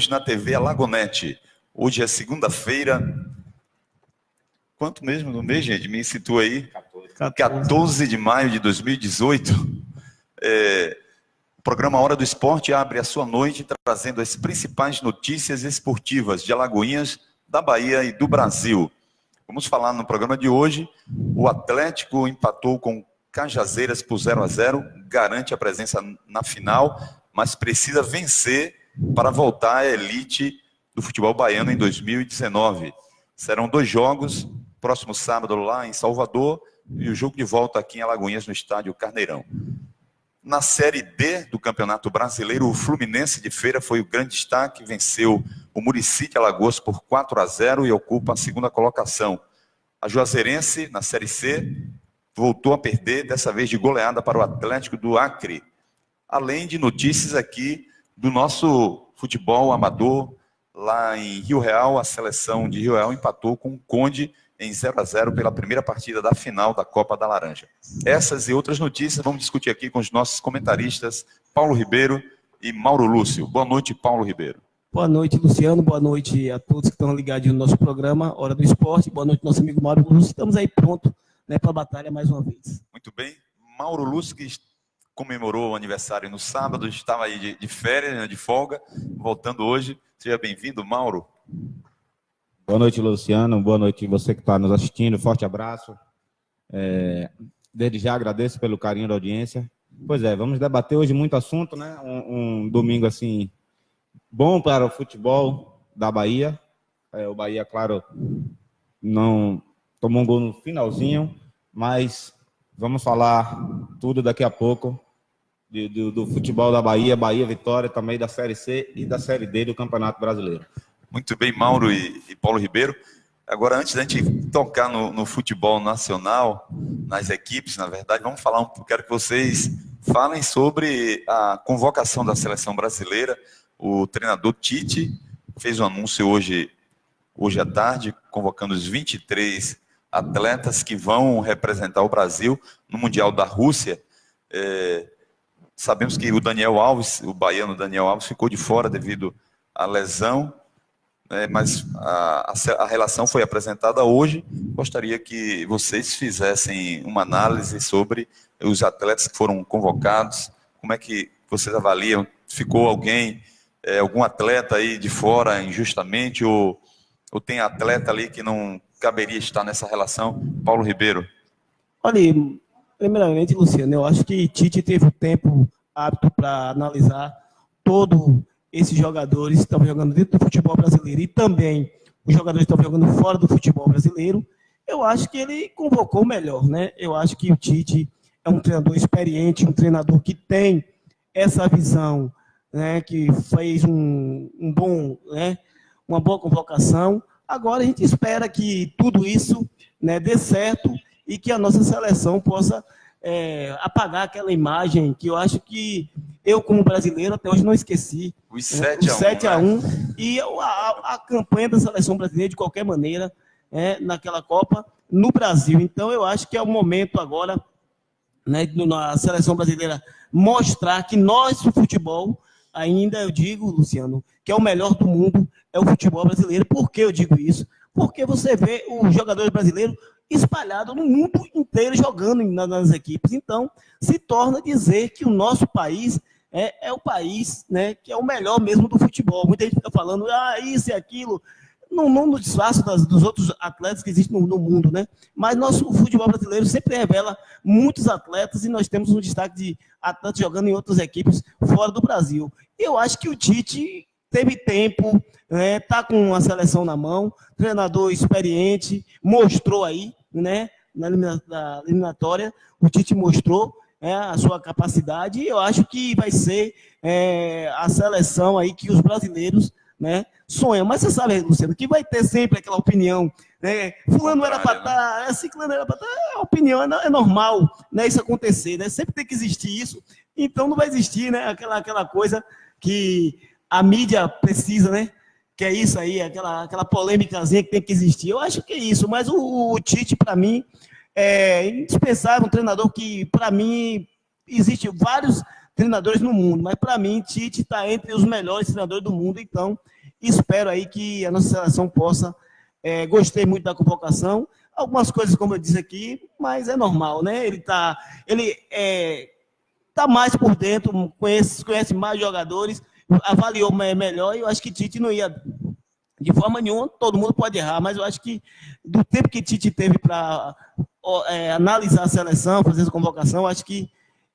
minutos na TV Alagonete. Hoje é segunda-feira. Quanto mesmo no mês, gente? Me situa aí. 14 de maio de 2018. O programa Hora do Esporte abre a sua noite trazendo as principais notícias esportivas de Alagoinhas, da Bahia e do Brasil. Vamos falar no programa de hoje. O Atlético empatou com Cajazeiras por 0-0, garante a presença na final, mas precisa vencer para voltar à elite do futebol baiano em 2019. Serão 2 jogos, próximo sábado lá em Salvador e o jogo de volta aqui em Alagoinhas no estádio Carneirão. Na Série D do Campeonato Brasileiro, o Fluminense de Feira foi o grande destaque, venceu o Muricy de Alagoas por 4-0 e ocupa a 2ª colocação. A Juazeirense, na Série C, voltou a perder, dessa vez de goleada para o Atlético do Acre. Além de notícias aqui do nosso futebol amador, lá em Rio Real, a seleção de Rio Real empatou com o Conde em 0-0 pela primeira partida da final da Copa da Laranja. Essas e outras notícias vamos discutir aqui com os nossos comentaristas Paulo Ribeiro e Mauro Lúcio. Boa noite, Paulo Ribeiro. Boa noite, Luciano. Boa noite a todos que estão ligados no nosso programa Hora do Esporte. Boa noite, nosso amigo Mauro Lúcio. Estamos aí prontos, né, para a batalha mais uma vez. Muito bem. Mauro Lúcio, que comemorou o aniversário no sábado, estava aí de férias, né, de folga, voltando hoje. Seja bem-vindo, Mauro. Boa noite, Luciano. Boa noite você que está nos assistindo. Forte abraço. Desde já agradeço pelo carinho da audiência. Pois é, vamos debater hoje muito assunto, né? Um domingo, assim, bom para o futebol da Bahia. O Bahia, claro, não tomou um gol no finalzinho, mas vamos falar tudo daqui a pouco do futebol da Bahia, Bahia Vitória, também da Série C e da Série D do Campeonato Brasileiro. Muito bem, Mauro e Paulo Ribeiro. Agora, antes da gente tocar no futebol nacional, nas equipes, na verdade, vamos falar quero que vocês falem sobre a convocação da seleção brasileira. O treinador Tite fez um anúncio hoje à tarde, convocando os 23 atletas que vão representar o Brasil no Mundial da Rússia. Sabemos que o Daniel Alves, o baiano Daniel Alves, ficou de fora devido à lesão. Mas a relação foi apresentada hoje. Gostaria que vocês fizessem uma análise sobre os atletas que foram convocados. Como é que vocês avaliam? Ficou algum atleta aí de fora injustamente ou tem atleta ali que não caberia estar nessa relação? Paulo Ribeiro. Olha, primeiramente, Luciano, eu acho que Tite teve o tempo apto para analisar todo esses jogadores que estão jogando dentro do futebol brasileiro e também os jogadores que estão jogando fora do futebol brasileiro. Eu acho que ele convocou o melhor, né? Eu acho que o Tite é um treinador experiente, um treinador que tem essa visão, né? Que fez uma boa convocação. Agora a gente espera que tudo isso, né, dê certo e que a nossa seleção possa apagar aquela imagem que eu acho que eu, como brasileiro, até hoje não esqueci. Os 7-1. Né? E a campanha da seleção brasileira, de qualquer maneira, naquela Copa, no Brasil. Então, eu acho que é o momento agora, né, na seleção brasileira, mostrar que nosso futebol, ainda eu digo, Luciano, que é o melhor do mundo, é o futebol brasileiro. Por que eu digo isso? Porque você vê os jogadores brasileiros espalhado no mundo inteiro jogando nas equipes. Então, se torna dizer que o nosso país é o país, né, que é o melhor mesmo do futebol. Muita gente fica falando, isso e aquilo. Não desfaço dos outros atletas que existem no mundo, né? Mas nosso futebol brasileiro sempre revela muitos atletas e nós temos um destaque de atletas jogando em outras equipes fora do Brasil. E eu acho que o Tite teve tempo, tá com a seleção na mão, treinador experiente, mostrou aí, né, na eliminatória, o Tite mostrou a sua capacidade, e eu acho que vai ser a seleção aí que os brasileiros, né, sonham. Mas você sabe, Luciano, que vai ter sempre aquela opinião, né, fulano era para estar, ciclano era para estar, a opinião é normal, né, isso acontecer, né, sempre tem que existir isso, então não vai existir, né, aquela coisa que a mídia precisa, né, que é isso aí, aquela polêmicazinha que tem que existir. Eu acho que é isso, mas o Tite, para mim, é indispensável, um treinador que, para mim, existe vários treinadores no mundo, mas para mim, Tite está entre os melhores treinadores do mundo, então espero aí que a nossa seleção possa. Gostei muito da convocação, algumas coisas, como eu disse aqui, mas é normal, né? Ele tá mais por dentro, conhece mais jogadores, avaliou melhor, e eu acho que Tite não ia, de forma nenhuma, todo mundo pode errar, mas eu acho que do tempo que Tite teve para analisar a seleção, fazer essa convocação, eu acho que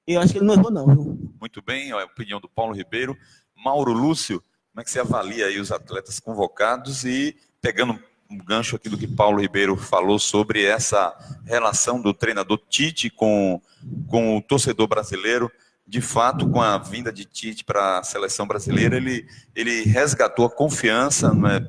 ele não errou, não. Viu? Muito bem, a opinião do Paulo Ribeiro. Mauro Lúcio, como é que você avalia aí os atletas convocados e pegando um gancho aqui do que Paulo Ribeiro falou sobre essa relação do treinador Tite com o torcedor brasileiro? De fato, com a vinda de Tite para a seleção brasileira, ele resgatou a confiança, né,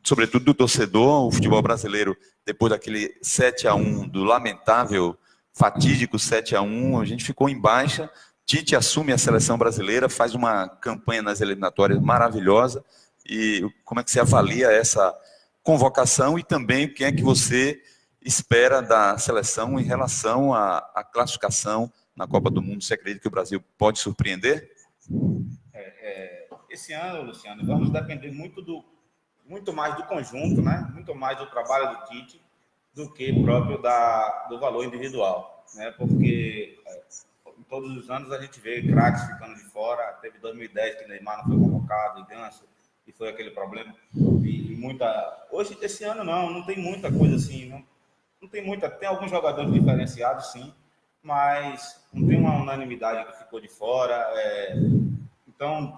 sobretudo do torcedor. O futebol brasileiro, depois daquele 7-1, do lamentável, fatídico 7-1, a gente ficou em baixa. Tite assume a seleção brasileira, faz uma campanha nas eliminatórias maravilhosa. E como é que você avalia essa convocação e também o que é que você espera da seleção em relação à classificação na Copa do Mundo? Você acredita que o Brasil pode surpreender? Esse ano, Luciano, vamos depender muito mais do conjunto, né? Muito mais do trabalho do Tite do que próprio do valor individual, né? Porque todos os anos a gente vê craques ficando de fora. Teve 2010 que Neymar não foi convocado, e Ganso, e foi aquele problema. Hoje, esse ano não tem muita coisa assim, não tem muita. Tem alguns jogadores diferenciados, sim, mas não tem uma unanimidade que ficou de fora. Então,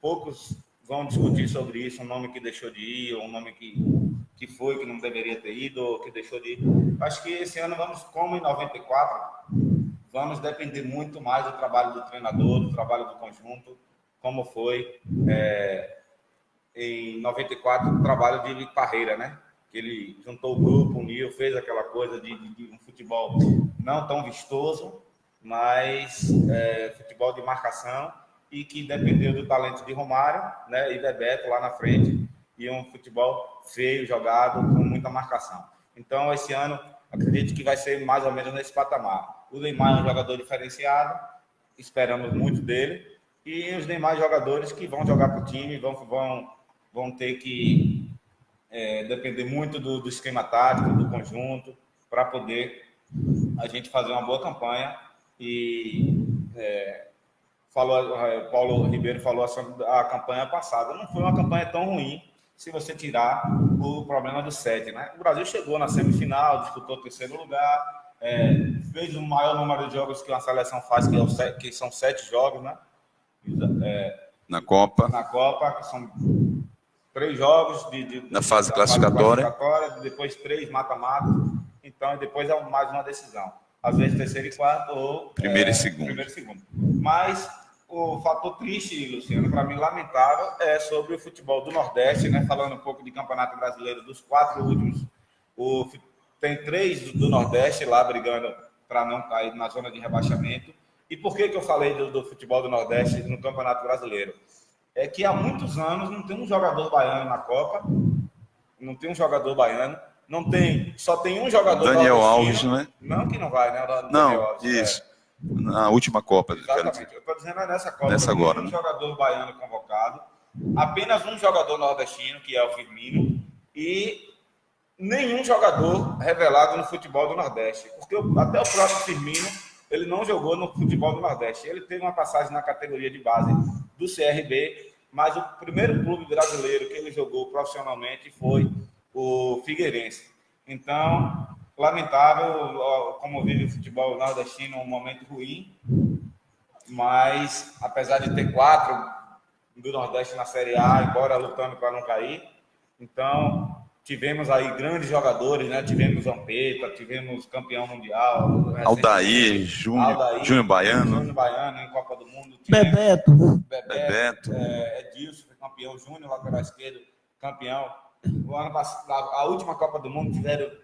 poucos vão discutir sobre isso, um nome que deixou de ir, ou um nome que foi, que não deveria ter ido, ou que deixou de ir. Acho que esse ano vamos, como em 94, vamos depender muito mais do trabalho do treinador, do trabalho do conjunto, como foi em 94, o trabalho de Parreira, né? Que ele juntou o grupo, uniu, fez aquela coisa de um futebol não tão vistoso, mas futebol de marcação, e que dependeu do talento de Romário, né, e Bebeto lá na frente, e um futebol feio, jogado, com muita marcação. Então, esse ano, acredito que vai ser mais ou menos nesse patamar. O Neymar é um jogador diferenciado, esperamos muito dele, e os demais jogadores que vão jogar para o time vão ter que depender muito do esquema tático, do conjunto, para poder a gente fazer uma boa campanha. E Paulo Ribeiro falou sobre a campanha passada. Não foi uma campanha tão ruim, se você tirar o problema do 7, né? O Brasil chegou na semifinal, disputou o terceiro lugar, fez o maior número de jogos que uma seleção faz, que são 7 jogos, né? Na Copa, que são 3 jogos na fase classificatória, depois 3 mata-mata, então depois é mais uma decisão. Às vezes terceiro e quarto, ou primeiro e segundo. Mas o fator triste, Luciano, para mim lamentável, é sobre o futebol do Nordeste, né? Falando um pouco de Campeonato Brasileiro, dos 4 últimos, tem 3 do Nordeste lá brigando para não cair na zona de rebaixamento. E por que eu falei do futebol do Nordeste no Campeonato Brasileiro? É que há muitos anos não tem um jogador baiano na Copa, só tem um jogador Daniel Alves, né? Não que não vai, né? Não, Alves, isso. Na última Copa. Exatamente. Eu estou dizendo nessa Copa. Nessa agora, um né? jogador baiano convocado, apenas um jogador nordestino, que é o Firmino, e nenhum jogador revelado no futebol do Nordeste. Porque até o próprio Firmino, ele não jogou no futebol do Nordeste. Ele teve uma passagem na categoria de base do CRB, mas o primeiro clube brasileiro que ele jogou profissionalmente foi o Figueirense. Então, lamentável, como vive o futebol nordestino, um momento ruim, mas apesar de ter 4 do Nordeste na Série A, agora lutando para não cair, então tivemos aí grandes jogadores, né? Tivemos Vampeta, tivemos campeão mundial, Aldair, Júnior Baiano em Copa do Mundo, Bebeto, Edilson foi campeão, Júnior lateral esquerdo campeão. O ano passado, a última Copa do Mundo,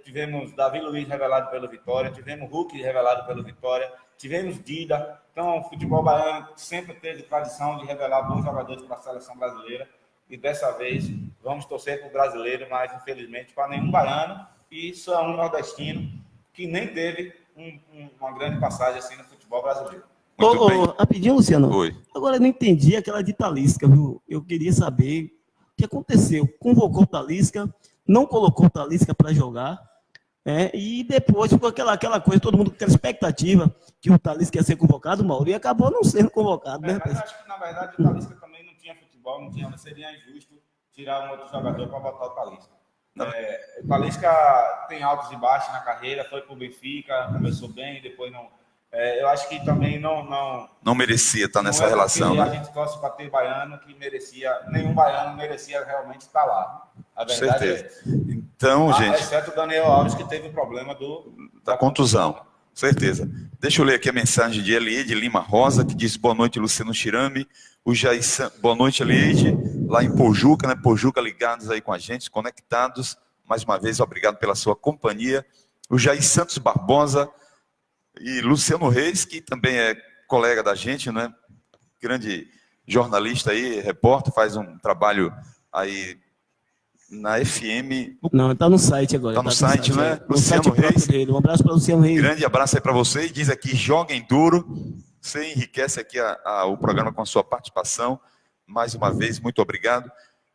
tivemos Davi Luiz revelado pelo Vitória, tivemos Hulk revelado pelo Vitória, tivemos Dida. Então, o futebol baiano sempre teve tradição de revelar bons jogadores para a seleção brasileira. E dessa vez, vamos torcer para o brasileiro, mas infelizmente para nenhum baiano. E isso é um nordestino que nem teve uma grande passagem assim no futebol brasileiro. Muito bem. Rapidinho, Luciano. Oi. Agora eu não entendi aquela de Talisca, viu? Eu queria saber o que aconteceu. Convocou o Talisca, não colocou o Talisca para jogar, e depois ficou aquela coisa, todo mundo com aquela expectativa que o Talisca ia ser convocado, Mauro, e acabou não sendo convocado, né? Mas acho que, na verdade, o Talisca também não tinha futebol, seria injusto tirar um outro jogador para botar o Talisca. O Talisca tem altos e baixos na carreira, foi para o Benfica, começou bem, depois não... eu acho que também não merecia estar nessa relação, né? A gente torce para ter baiano que nenhum baiano merecia realmente estar lá. A verdade é essa. Então, gente... Exceto o Daniel Alves, que teve o problema da contusão. Certeza. Deixa eu ler aqui a mensagem de Eliede Lima Rosa, que diz: boa noite, Luciano Chirame. O Jair Boa noite, Eliede, lá em Pojuca, né? Pojuca ligados aí com a gente, conectados. Mais uma vez, obrigado pela sua companhia. O Jair Santos Barbosa e Luciano Reis, que também é colega da gente, né? Grande jornalista aí, repórter, faz um trabalho aí na FM. Não, está no site agora. Está no site, né? Luciano Reis. Um abraço para o Luciano Reis. Grande abraço aí para você. E diz aqui: joguem duro. Você enriquece aqui o programa com a sua participação. Mais uma vez, muito obrigado.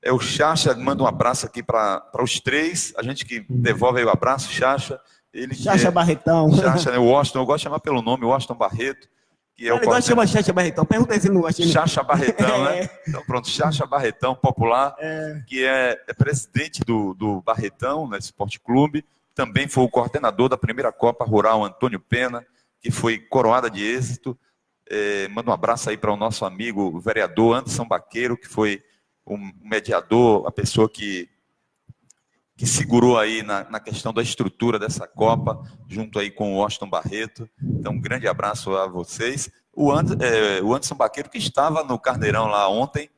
O Chacha manda um abraço aqui para os três. A gente que devolve aí o abraço, Chacha. Chacha Barretão. Chacha, né? O Washington, eu gosto de chamar pelo nome, o Washington Barreto. Que ele gosta de chamar Chacha Barretão. Pergunta aí se ele não gosta de... Chacha Barretão, né? Então pronto, Chacha Barretão, popular, que é presidente do Barretão, né, Esporte Clube. Também foi o coordenador da primeira Copa Rural, Antônio Pena, que foi coroada de êxito. Manda um abraço aí para o nosso amigo o vereador Anderson Baqueiro, que foi o mediador, a pessoa que segurou aí na questão da estrutura dessa Copa, junto aí com o Washington Barreto. Então, um grande abraço a vocês. O Anderson Baqueiro, que estava no Carneirão lá ontem,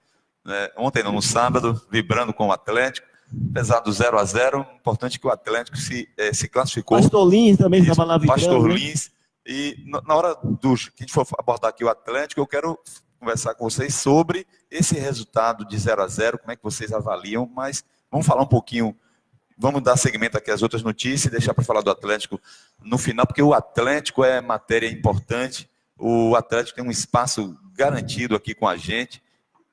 né? Ontem não, no sábado, vibrando com o Atlético, apesar do 0-0, importante que o Atlético se classificou. Pastor Lins também estava lá vibrando. Pastor Lins. E na hora que a gente for abordar aqui o Atlético, eu quero conversar com vocês sobre esse resultado de 0-0, como é que vocês avaliam, mas vamos falar um pouquinho. Vamos dar segmento aqui às outras notícias e deixar para falar do Atlético no final, porque o Atlético é matéria importante. O Atlético tem um espaço garantido aqui com a gente.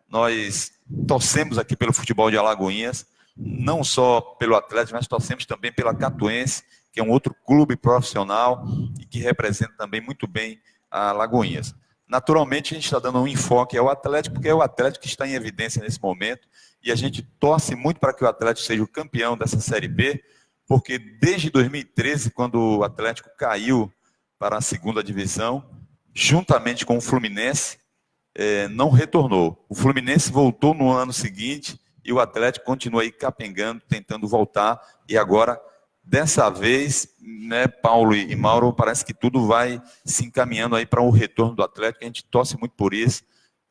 Nós torcemos aqui pelo futebol de Alagoinhas, não só pelo Atlético, mas torcemos também pela Catuense, que é um outro clube profissional e que representa também muito bem a Alagoinhas. Naturalmente, a gente está dando um enfoque ao Atlético, porque é o Atlético que está em evidência nesse momento. E a gente torce muito para que o Atlético seja o campeão dessa Série B, porque desde 2013, quando o Atlético caiu para a segunda divisão, juntamente com o Fluminense, não retornou. O Fluminense voltou no ano seguinte e o Atlético continua aí capengando, tentando voltar. E agora, dessa vez, né, Paulo e Mauro, parece que tudo vai se encaminhando aí para o retorno do Atlético. A gente torce muito por isso.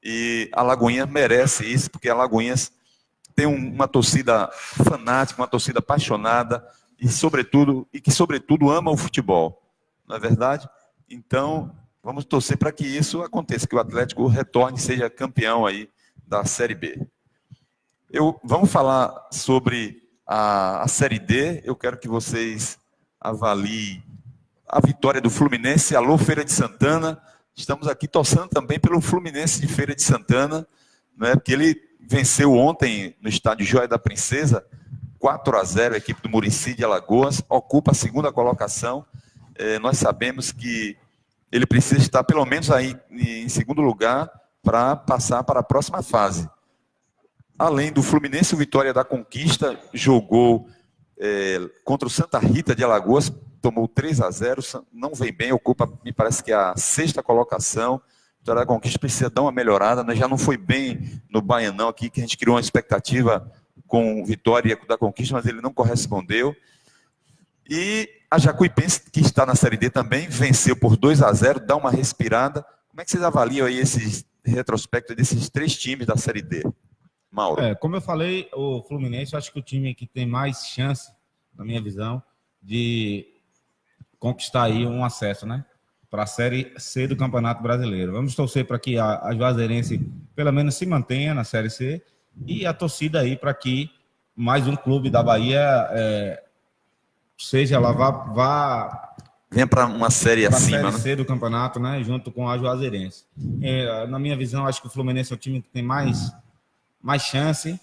E a Alagoinhas merece isso, porque a Alagoinhas tem uma torcida fanática, uma torcida apaixonada e que sobretudo ama o futebol, não é verdade? Então, vamos torcer para que isso aconteça, que o Atlético retorne e seja campeão aí da Série B. Vamos falar sobre a Série D. Eu quero que vocês avaliem a vitória do Fluminense. Alô, Feira de Santana. Estamos aqui torcendo também pelo Fluminense de Feira de Santana, né, porque ele venceu ontem no estádio Joia da Princesa, 4-0, a equipe do Muricy de Alagoas, ocupa a segunda colocação. Nós sabemos que ele precisa estar pelo menos aí em segundo lugar para passar para a próxima fase. Além do Fluminense, o Vitória da Conquista jogou contra o Santa Rita de Alagoas, tomou 3-0, não vem bem, ocupa, me parece que a sexta colocação. Vitória da Conquista precisa dar uma melhorada, né? Já não foi bem no Baianão aqui, que a gente criou uma expectativa com Vitória da Conquista, mas ele não correspondeu. E a Jacuipense, que está na Série D também, venceu por 2-0, dá uma respirada. Como é que vocês avaliam aí esse retrospecto desses três times da Série D? Mauro. Como eu falei, o Fluminense, eu acho que o time que tem mais chance, na minha visão, de conquistar aí um acesso, né, para a Série C do Campeonato Brasileiro. Vamos torcer para que a Juazeirense pelo menos se mantenha na Série C e a torcida aí para que mais um clube da Bahia seja lá, vá Venha para uma série Para a acima, Série né? C do campeonato, né? Junto com a Juazeirense. Na minha visão, acho que o Fluminense é o time que tem mais chance.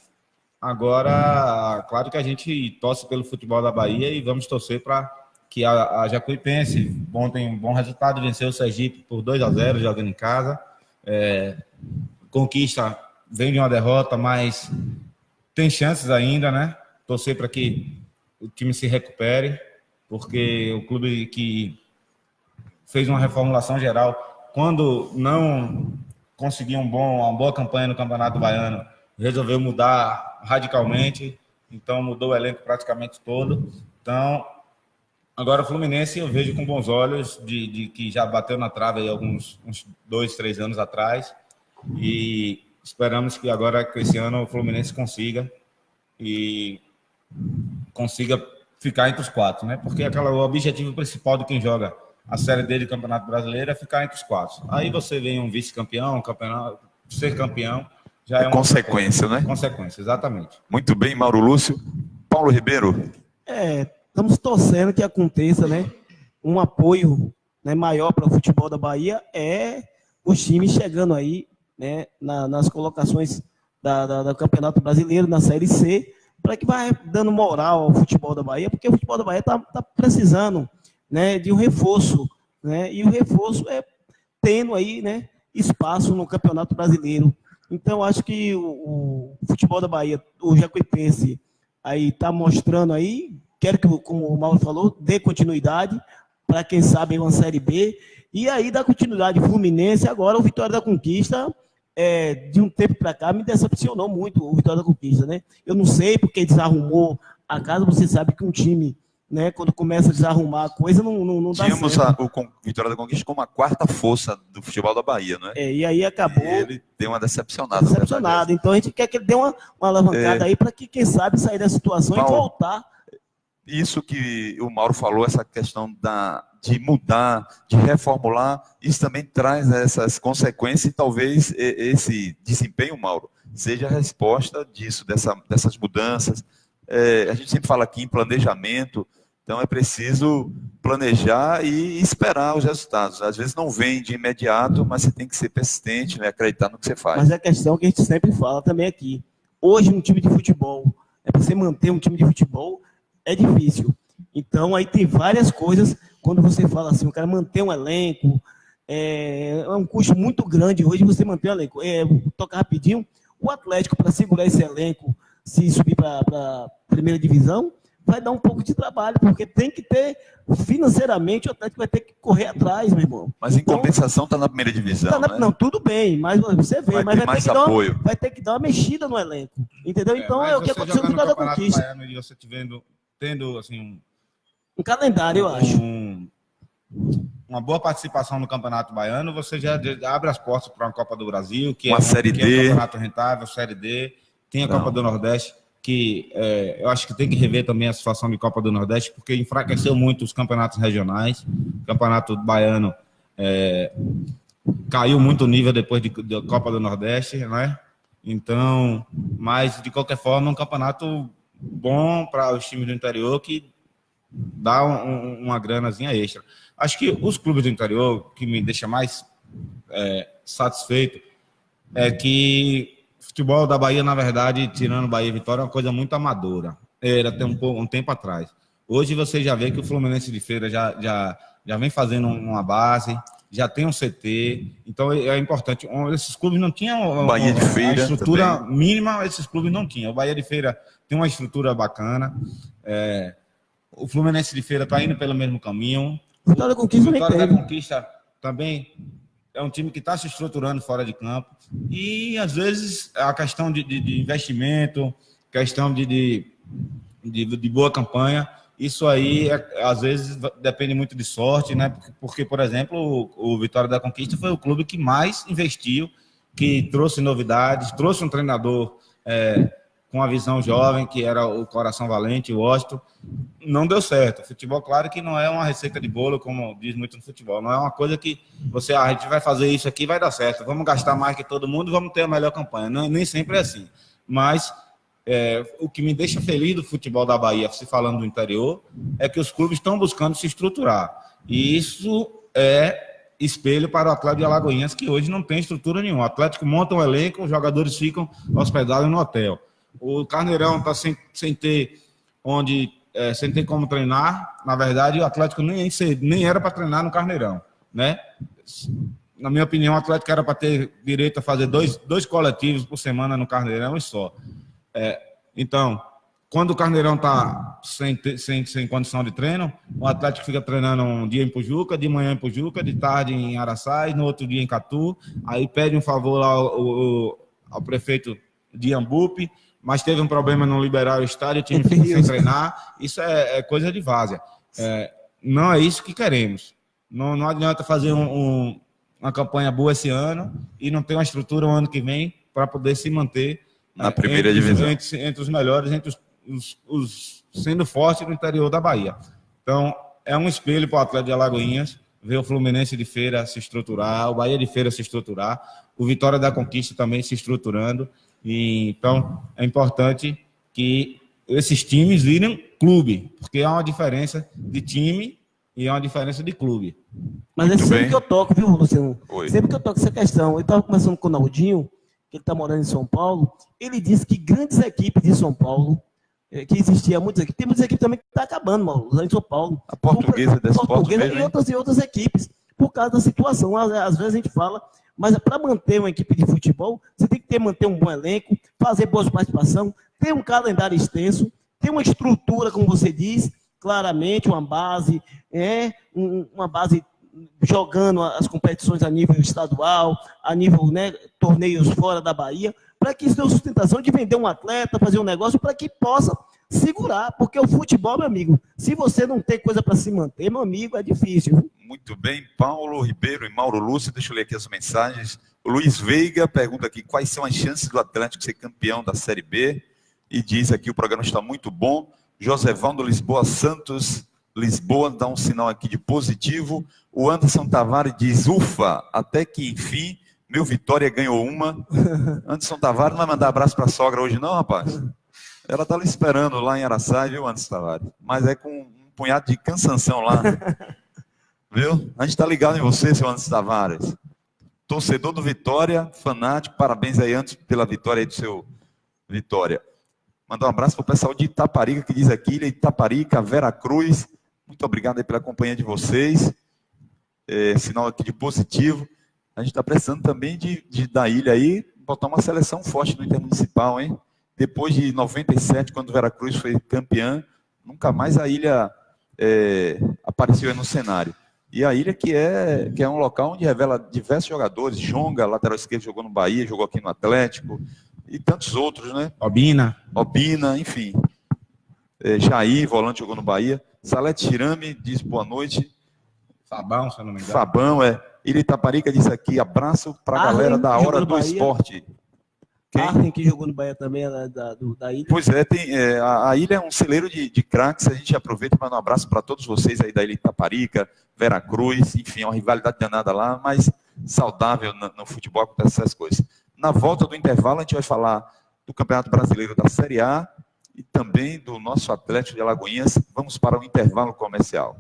Agora, claro que a gente torce pelo futebol da Bahia e vamos torcer para que a Jacuipense ontem um bom resultado, venceu o Sergipe por 2-0, jogando em casa. Conquista, vem de uma derrota, mas tem chances ainda, né? Torcer para que o time se recupere, porque o clube que fez uma reformulação geral, quando não conseguiu uma boa campanha no Campeonato Baiano, resolveu mudar radicalmente, então mudou o elenco praticamente todo. Então, agora o Fluminense eu vejo com bons olhos, de que já bateu na trave aí uns 2, 3 anos atrás, e esperamos que agora, com esse ano, o Fluminense consiga ficar entre os 4, né? Porque o objetivo principal de quem joga a Série D do Campeonato Brasileiro é ficar entre os 4. Aí você vem um vice-campeão, ser campeão, já é uma consequência, né? Consequência, exatamente. Muito bem, Mauro Lúcio. Paulo Ribeiro. Estamos torcendo que aconteça, né? Um apoio, né, maior para o futebol da Bahia os times chegando aí, né, nas colocações do Campeonato Brasileiro, na Série C, para que vai dando moral ao futebol da Bahia, porque o futebol da Bahia está precisando, né, de um reforço, né? E o reforço é tendo aí, né, espaço no Campeonato Brasileiro. Então, acho que o futebol da Bahia, o Jacuipense, aí está mostrando aí, quero que, como o Mauro falou, dê continuidade para quem sabe uma Série B, e aí dá continuidade Fluminense. Agora o Vitória da Conquista, de um tempo para cá, me decepcionou muito o Vitória da Conquista, né? Eu não sei porque desarrumou a casa, você sabe que um time, né, quando começa a desarrumar a coisa, não dá Tínhamos certo. o Vitória da Conquista como a 4ª força do futebol da Bahia, não é? E aí acabou... E ele deu uma decepcionada. Decepcionado. Então a gente quer que ele dê uma alavancada aí para que, quem sabe, sair da situação Paulo, e voltar. Isso que o Mauro falou, essa questão de mudar, de reformular, isso também traz essas consequências e talvez esse desempenho, Mauro, seja a resposta disso, dessas mudanças. A gente sempre fala aqui em planejamento, então é preciso planejar e esperar os resultados. Às vezes não vem de imediato, mas você tem que ser persistente, né, acreditar no que você faz. Mas é a questão que a gente sempre fala também aqui. Hoje, um time de futebol, para você manter um time de futebol, é difícil. Então, aí tem várias coisas, quando você fala assim, o cara manter um elenco, é um custo muito grande hoje você manter um elenco. Vou tocar rapidinho, o Atlético, para segurar esse elenco, se subir para a primeira divisão, vai dar um pouco de trabalho, porque tem que ter, financeiramente, o Atlético vai ter que correr atrás, meu irmão. Mas em compensação está na primeira divisão, né? Não, tudo bem, mas você vê, vai ter que dar uma mexida no elenco, entendeu? Então é o que aconteceu com o Vitória da Conquista. Baiano, e você tendo assim, um calendário, eu acho. Uma boa participação no Campeonato Baiano, você já abre as portas para uma Copa do Brasil, que uma Série D. É um campeonato rentável, Série D, tem a Copa do Nordeste, que eu acho que tem que rever também a situação de Copa do Nordeste, porque enfraqueceu muito os campeonatos regionais. O Campeonato Baiano caiu muito o nível depois da Copa do Nordeste, né? Então, mas de qualquer forma, um campeonato bom para os times do interior, que dá uma granazinha extra. Acho que os clubes do interior, que me deixa mais satisfeito, é que o futebol da Bahia, na verdade, tirando Bahia e Vitória, é uma coisa muito amadora. Era até um tempo atrás. Hoje você já vê que o Fluminense de Feira já vem fazendo uma base, já tem um CT, então é importante. Esses clubes não tinham Bahia de Feira, a estrutura também. mínima, esses clubes não tinham. O Bahia de Feira tem uma estrutura bacana, o Fluminense de Feira está indo pelo mesmo caminho. O Vitória da Conquista também é um time que está se estruturando fora de campo. E, às vezes, a questão de investimento, questão de boa campanha, isso aí, às vezes, depende muito de sorte, né? Porque, por exemplo, o Vitória da Conquista foi o clube que mais investiu, que trouxe novidades, trouxe um treinador com a visão jovem, que era o Coração Valente, o Washington. Não deu certo. Futebol, claro que não é uma receita de bolo, como diz muito no futebol. Não é uma coisa que a gente vai fazer isso aqui e vai dar certo. Vamos gastar mais que todo mundo, vamos ter a melhor campanha. Não, nem sempre é assim. Mas o que me deixa feliz do futebol da Bahia, se falando do interior, é que os clubes estão buscando se estruturar. E isso é espelho para o Atlético de Alagoinhas, que hoje não tem estrutura nenhuma. O Atlético monta um elenco, os jogadores ficam hospedados no hotel. O Carneirão está sem ter sem ter como treinar. Na verdade, o Atlético nem era para treinar no Carneirão, né? Na minha opinião, o Atlético era para ter direito a fazer dois coletivos por semana no Carneirão e só. Então, quando o Carneirão está sem condição de treino, o Atlético fica treinando um dia em Pujuca, de manhã em Pujuca, de tarde em Araçás, no outro dia em Catu, aí pede um favor lá ao prefeito de Iambupe, mas teve um problema não liberar o estádio, o time fica sem treinar. Isso é coisa de várzea. Não é isso que queremos. Não adianta fazer uma campanha boa esse ano e não ter uma estrutura o ano que vem para poder se manter na primeira divisão. Entre os melhores, entre os sendo forte no interior da Bahia. Então, é um espelho para o Atlético de Alagoinhas ver o Fluminense de Feira se estruturar, o Bahia de Feira se estruturar, o Vitória da Conquista também se estruturando. Então, é importante que esses times virem clube, porque há uma diferença de time e há uma diferença de clube. Mas é sempre que eu toco, viu, Luciano? Oi. Sempre que eu toco essa questão. Eu estava conversando com o Naldinho, que ele está morando em São Paulo, ele disse que grandes equipes de São Paulo, que existia muitas equipes, tem muitas equipes também que estão acabando, Mauro, lá em São Paulo. A Portuguesa desse Portuguesa e outras equipes, por causa da situação. Às vezes a gente fala, mas para manter uma equipe de futebol, você tem que manter um bom elenco, fazer boas participações, ter um calendário extenso, ter uma estrutura, como você diz, claramente, uma base jogando as competições a nível estadual, a nível, né, torneios fora da Bahia, para que isso dê sustentação de vender um atleta, fazer um negócio, para que possa segurar, porque o futebol, meu amigo, se você não tem coisa para se manter, meu amigo, é difícil. Viu? Muito bem, Paulo Ribeiro e Mauro Lúcio, deixa eu ler aqui as mensagens. O Luiz Veiga pergunta aqui quais são as chances do Atlético ser campeão da Série B, e diz aqui o programa está muito bom. Josevão Lisboa Santos, Lisboa dá um sinal aqui de positivo. O Anderson Tavares diz, ufa, até que enfim, meu Vitória ganhou uma. Anderson Tavares não vai mandar abraço para a sogra hoje não, rapaz? Ela está lhe esperando lá em Araçás, viu, Anderson Tavares? Mas é com um punhado de cansanção lá. Viu? A gente está ligado em você, seu Anderson Tavares. Torcedor do Vitória, fanático, parabéns aí antes pela vitória aí do seu Vitória. Mandar um abraço para o pessoal de Itaparica, que diz aqui, Itaparica, Vera Cruz. Muito obrigado aí pela companhia de vocês. Sinal aqui de positivo. A gente está precisando também da ilha aí, botar uma seleção forte no Intermunicipal, hein? Depois de 97, quando o Vera Cruz foi campeã, nunca mais a ilha apareceu aí no cenário. E a ilha que é um local onde revela diversos jogadores. Jonga, lateral esquerdo, jogou no Bahia, jogou aqui no Atlético, e tantos outros, né? Obina, enfim. Jair, volante, jogou no Bahia. Salete Tirame diz boa noite. Fabão, se eu não me engano. Fabão, Ilha Itaparica diz aqui, abraço para a galera da Hora do Esporte. Arlen, que jogou no Bahia também, da ilha. Pois é, a ilha é um celeiro de craques, a gente aproveita e manda um abraço para todos vocês aí da Ilha Itaparica, Vera Cruz, enfim, é uma rivalidade danada lá, mas saudável no futebol, acontece essas coisas. Na volta do intervalo, a gente vai falar do Campeonato Brasileiro da Série A e também do nosso Atlético de Alagoinhas. Vamos para o intervalo comercial.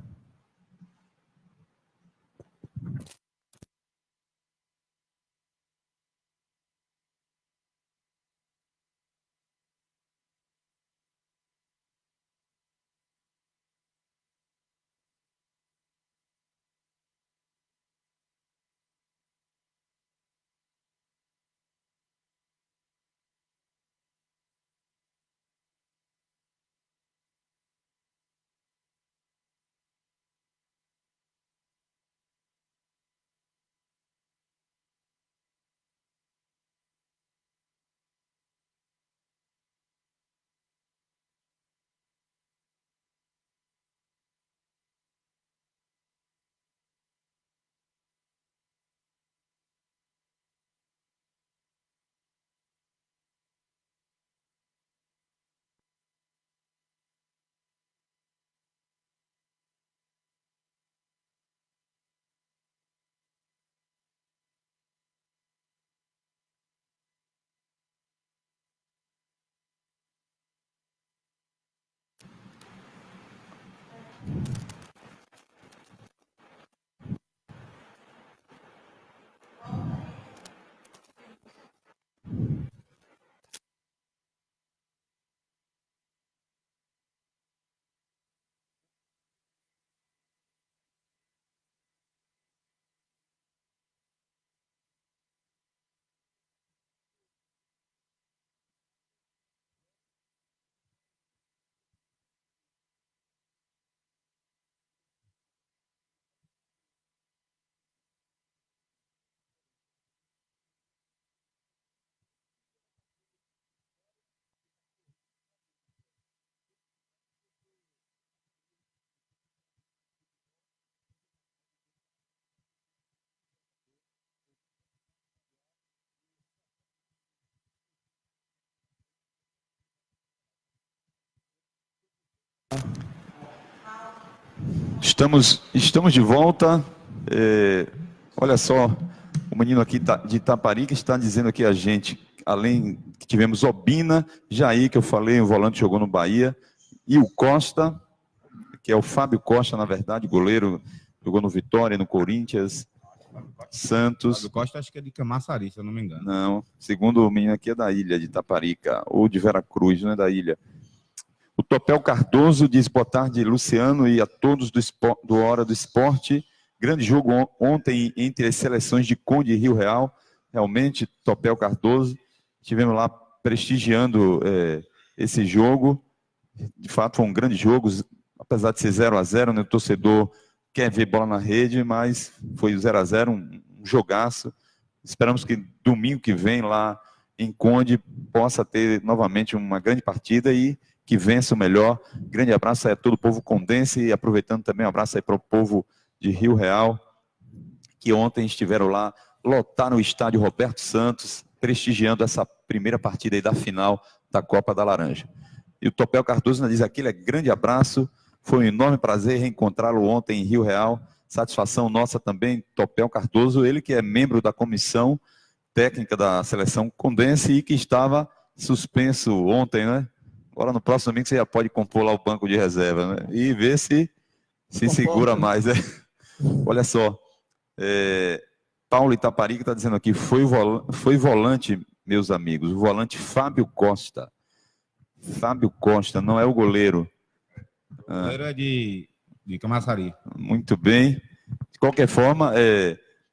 Estamos de volta. Olha só, o menino aqui de Itaparica está dizendo aqui a gente, além que tivemos Obina, Jair, que eu falei, o volante jogou no Bahia, e o Costa, que é o Fábio Costa, na verdade, goleiro, jogou no Vitória, no Corinthians, Santos. Fábio Costa acho que é de Camaçari, se eu não me engano. Não, segundo o menino aqui é da ilha de Itaparica, ou de Veracruz, não é da ilha. O Topel Cardoso diz boa tarde, Luciano, e a todos do Hora do Esporte. Grande jogo ontem entre as seleções de Conde e Rio Real. Realmente, Topel Cardoso, estivemos lá prestigiando esse jogo. De fato, foi um grande jogo, apesar de ser 0-0, né? O torcedor quer ver bola na rede, mas foi 0-0, um jogaço. Esperamos que domingo que vem lá em Conde possa ter novamente uma grande partida e que vença o melhor. Grande abraço aí a todo o povo condense e aproveitando também um abraço aí para o povo de Rio Real, que ontem estiveram lá, lotaram o estádio Roberto Santos, prestigiando essa primeira partida aí da final da Copa da Laranja. E o Topel Cardoso diz aquele grande abraço, foi um enorme prazer reencontrá-lo ontem em Rio Real, satisfação nossa também, Topel Cardoso, ele que é membro da comissão técnica da seleção condense e que estava suspenso ontem, né? Agora no próximo domingo você já pode compor lá o banco de reserva, né? E ver se segura mais, né? Olha só, Paulo Itaparica está dizendo aqui, foi volante, meus amigos, o volante Fábio Costa. Fábio Costa, não é o goleiro. O goleiro é de Camaçari. Muito bem. De qualquer forma,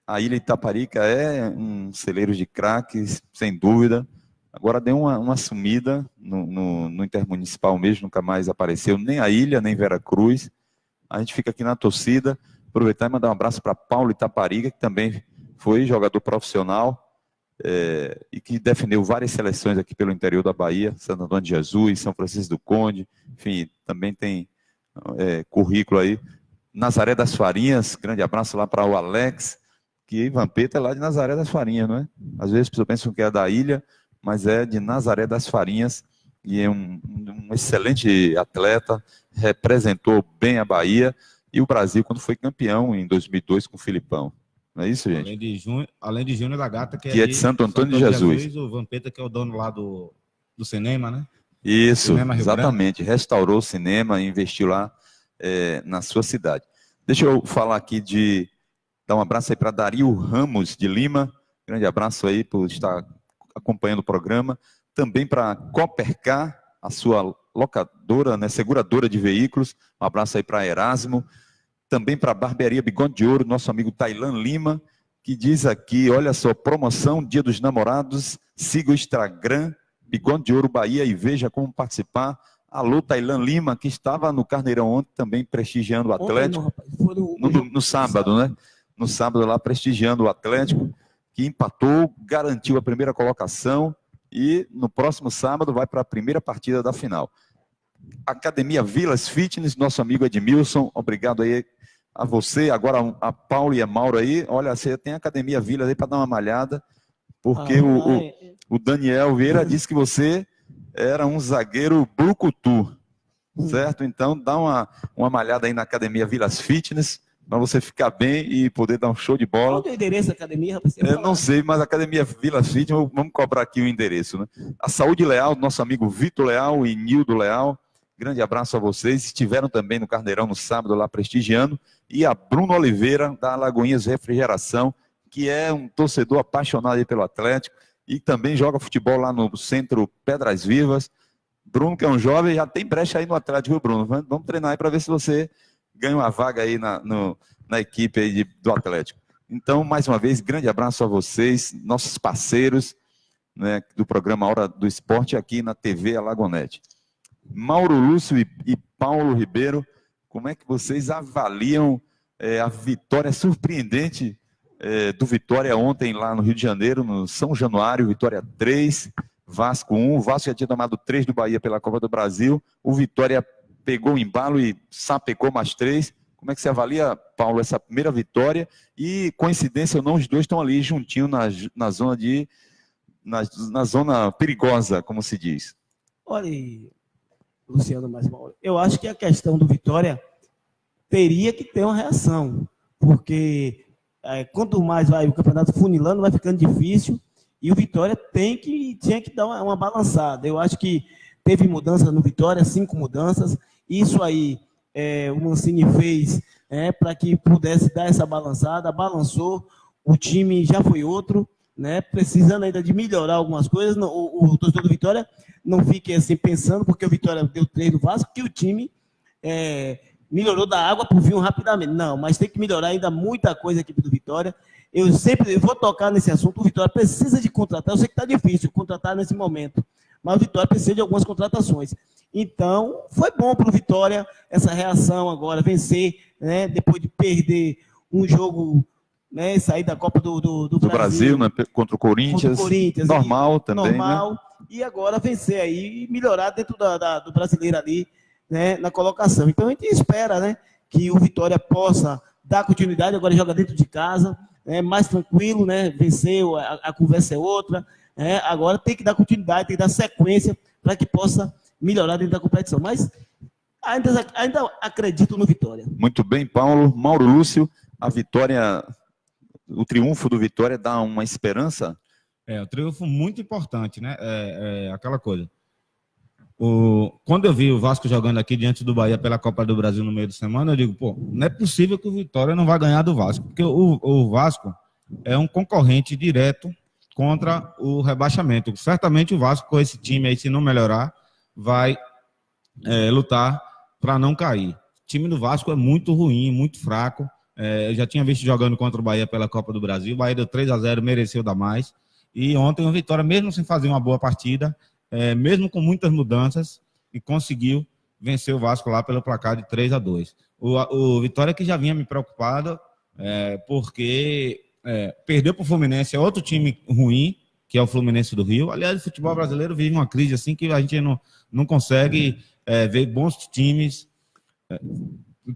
a Ilha Itaparica é um celeiro de craques, sem dúvida. Agora deu uma sumida no Intermunicipal mesmo, nunca mais apareceu nem a Ilha, nem Veracruz. A gente fica aqui na torcida, aproveitar e mandar um abraço para Paulo Itaparica, que também foi jogador profissional e que defendeu várias seleções aqui pelo interior da Bahia, Santo Antônio de Jesus, São Francisco do Conde, enfim, também tem currículo aí. Nazaré das Farinhas, grande abraço lá para o Alex, que Vampeta é lá de Nazaré das Farinhas, não é? Às vezes as pessoas pensam que é da ilha, mas é de Nazaré das Farinhas, e é um excelente atleta, representou bem a Bahia e o Brasil quando foi campeão em 2002 com o Filipão. Não é isso, gente? Além de Júnior da Gata, que é de Santo Antônio de Jesus. O Vampeta, que é o dono lá do cinema, né? Isso, cinema exatamente. Restaurou o cinema e investiu lá na sua cidade. Deixa eu falar aqui dar um abraço aí para Dario Ramos de Lima. Grande abraço aí por estar acompanhando o programa. Também para Coopercar, a sua locadora, né, seguradora de veículos. Um abraço aí para Erasmo. Também para a Barbearia Bigode de Ouro, nosso amigo Tailan Lima, que diz aqui, olha só, promoção Dia dos Namorados, siga o Instagram, Bigode de Ouro Bahia e veja como participar. Alô, Tailan Lima, que estava no Carneirão ontem, também prestigiando o Atlético. No sábado, né? No sábado lá, prestigiando o Atlético, que empatou, garantiu a primeira colocação e no próximo sábado vai para a primeira partida da final. Academia Vilas Fitness, nosso amigo Edmilson, obrigado aí a você, agora a Paulo e a Mauro aí, olha, você tem a Academia Vilas aí para dar uma malhada, porque o Daniel Vieira disse que você era um zagueiro brucutu, certo? Então dá uma malhada aí na Academia Vilas Fitness, para você ficar bem e poder dar um show de bola. Qual é o endereço da academia, rapaz? Não sei, mas a Academia Vilas Fitness, vamos cobrar aqui o endereço, né? A Saúde Leal, nosso amigo Vitor Leal e Nildo Leal, grande abraço a vocês. Estiveram também no Carneirão no sábado lá prestigiando. E a Bruno Oliveira, da Alagoinhas Refrigeração, que é um torcedor apaixonado aí pelo Atlético e também joga futebol lá no Centro Pedras Vivas. Bruno, que é um jovem, já tem brecha aí no Atlético, viu, Bruno? Vamos treinar aí para ver se você ganha uma vaga aí na equipe aí do Atlético. Então, mais uma vez, grande abraço a vocês, nossos parceiros, né, do programa Hora do Esporte aqui na TV Alagonete. Mauro Lúcio e Paulo Ribeiro, como é que vocês avaliam a vitória surpreendente do Vitória ontem lá no Rio de Janeiro, no São Januário, Vitória 3, Vasco 1, o Vasco já tinha tomado 3 do Bahia pela Copa do Brasil, o Vitória pegou o embalo e sapecou mais 3. Como é que você avalia, Paulo, essa primeira vitória? E, coincidência ou não, os dois estão ali juntinho na zona perigosa, como se diz. Olha, Luciano, mais mal. Eu acho que a questão do Vitória teria que ter uma reação, porque quanto mais vai o campeonato funilando, vai ficando difícil, e o Vitória tinha que dar uma balançada. Eu acho que teve mudanças no Vitória, 5 mudanças, isso aí o Mancini fez para que pudesse dar essa balançada, balançou, o time já foi outro, né, precisando ainda de melhorar algumas coisas. O torcedor do Vitória não fique assim pensando, porque o Vitória deu 3 no Vasco, que o time melhorou da água para o vinho rapidamente. Não, mas tem que melhorar ainda muita coisa aqui do Vitória. Eu vou tocar nesse assunto. O Vitória precisa de contratar. Eu sei que está difícil contratar nesse momento, mas o Vitória precisa de algumas contratações. Então, foi bom para o Vitória essa reação agora, vencer, né, depois de perder um jogo, né, sair da Copa do Brasil, né, contra o Corinthians, normal também, normal, né? E agora vencer aí e melhorar dentro do brasileiro ali, né, na colocação. Então a gente espera, né, que o Vitória possa dar continuidade, agora joga dentro de casa, mais tranquilo, né, venceu, a conversa é outra, agora tem que dar continuidade, tem que dar sequência para que possa melhorar dentro da competição. Mas ainda acredito no Vitória. Muito bem, Paulo. Mauro Lúcio, a vitória, o triunfo do Vitória dá uma esperança? O triunfo muito importante, né? Aquela coisa. Quando eu vi o Vasco jogando aqui diante do Bahia pela Copa do Brasil no meio de semana, eu digo, pô, não é possível que o Vitória não vá ganhar do Vasco, porque o Vasco é um concorrente direto contra o rebaixamento. Certamente o Vasco, com esse time aí, se não melhorar, vai lutar para não cair. O time do Vasco é muito ruim, muito fraco. Eu já tinha visto jogando contra o Bahia pela Copa do Brasil, o Bahia deu 3-0, mereceu dar mais. E ontem o Vitória, mesmo sem fazer uma boa partida, mesmo com muitas mudanças, e conseguiu vencer o Vasco lá pelo placar de 3-2. O Vitória que já vinha me preocupado, porque perdeu para o Fluminense, é outro time ruim, que é o Fluminense do Rio. Aliás, o futebol brasileiro vive uma crise assim que a gente não consegue ver bons times,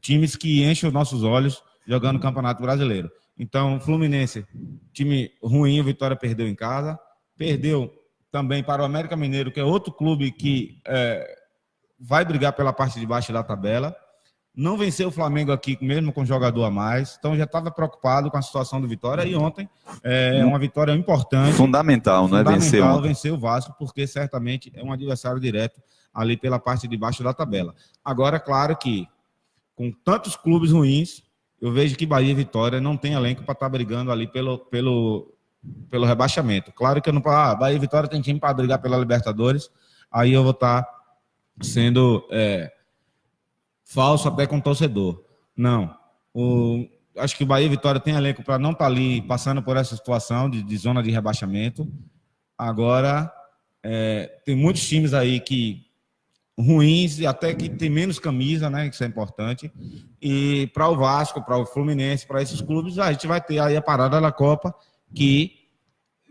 times que enchem os nossos olhos jogando o Campeonato Brasileiro. Então, Fluminense, time ruim, o Vitória perdeu em casa, perdeu também para o América Mineiro, que é outro clube que vai brigar pela parte de baixo da tabela. Não venceu o Flamengo aqui, mesmo com jogador a mais. Então, já estava preocupado com a situação do Vitória. E ontem uma vitória importante. Fundamental, não é? Vencer o Vasco, porque certamente é um adversário direto ali pela parte de baixo da tabela. Agora, claro que, com tantos clubes ruins, eu vejo que Bahia e Vitória não tem elenco para estar brigando ali pelo rebaixamento. Claro que eu não... Bahia e Vitória tem time para brigar pela Libertadores, aí eu vou estar sendo falso até com o torcedor. Não. Acho que o Bahia e Vitória tem elenco para não estar ali passando por essa situação de zona de rebaixamento. Agora, tem muitos times aí que ruins e até que tem menos camisa, né? Isso é importante. E para o Vasco, para o Fluminense, para esses clubes, a gente vai ter aí a parada da Copa, que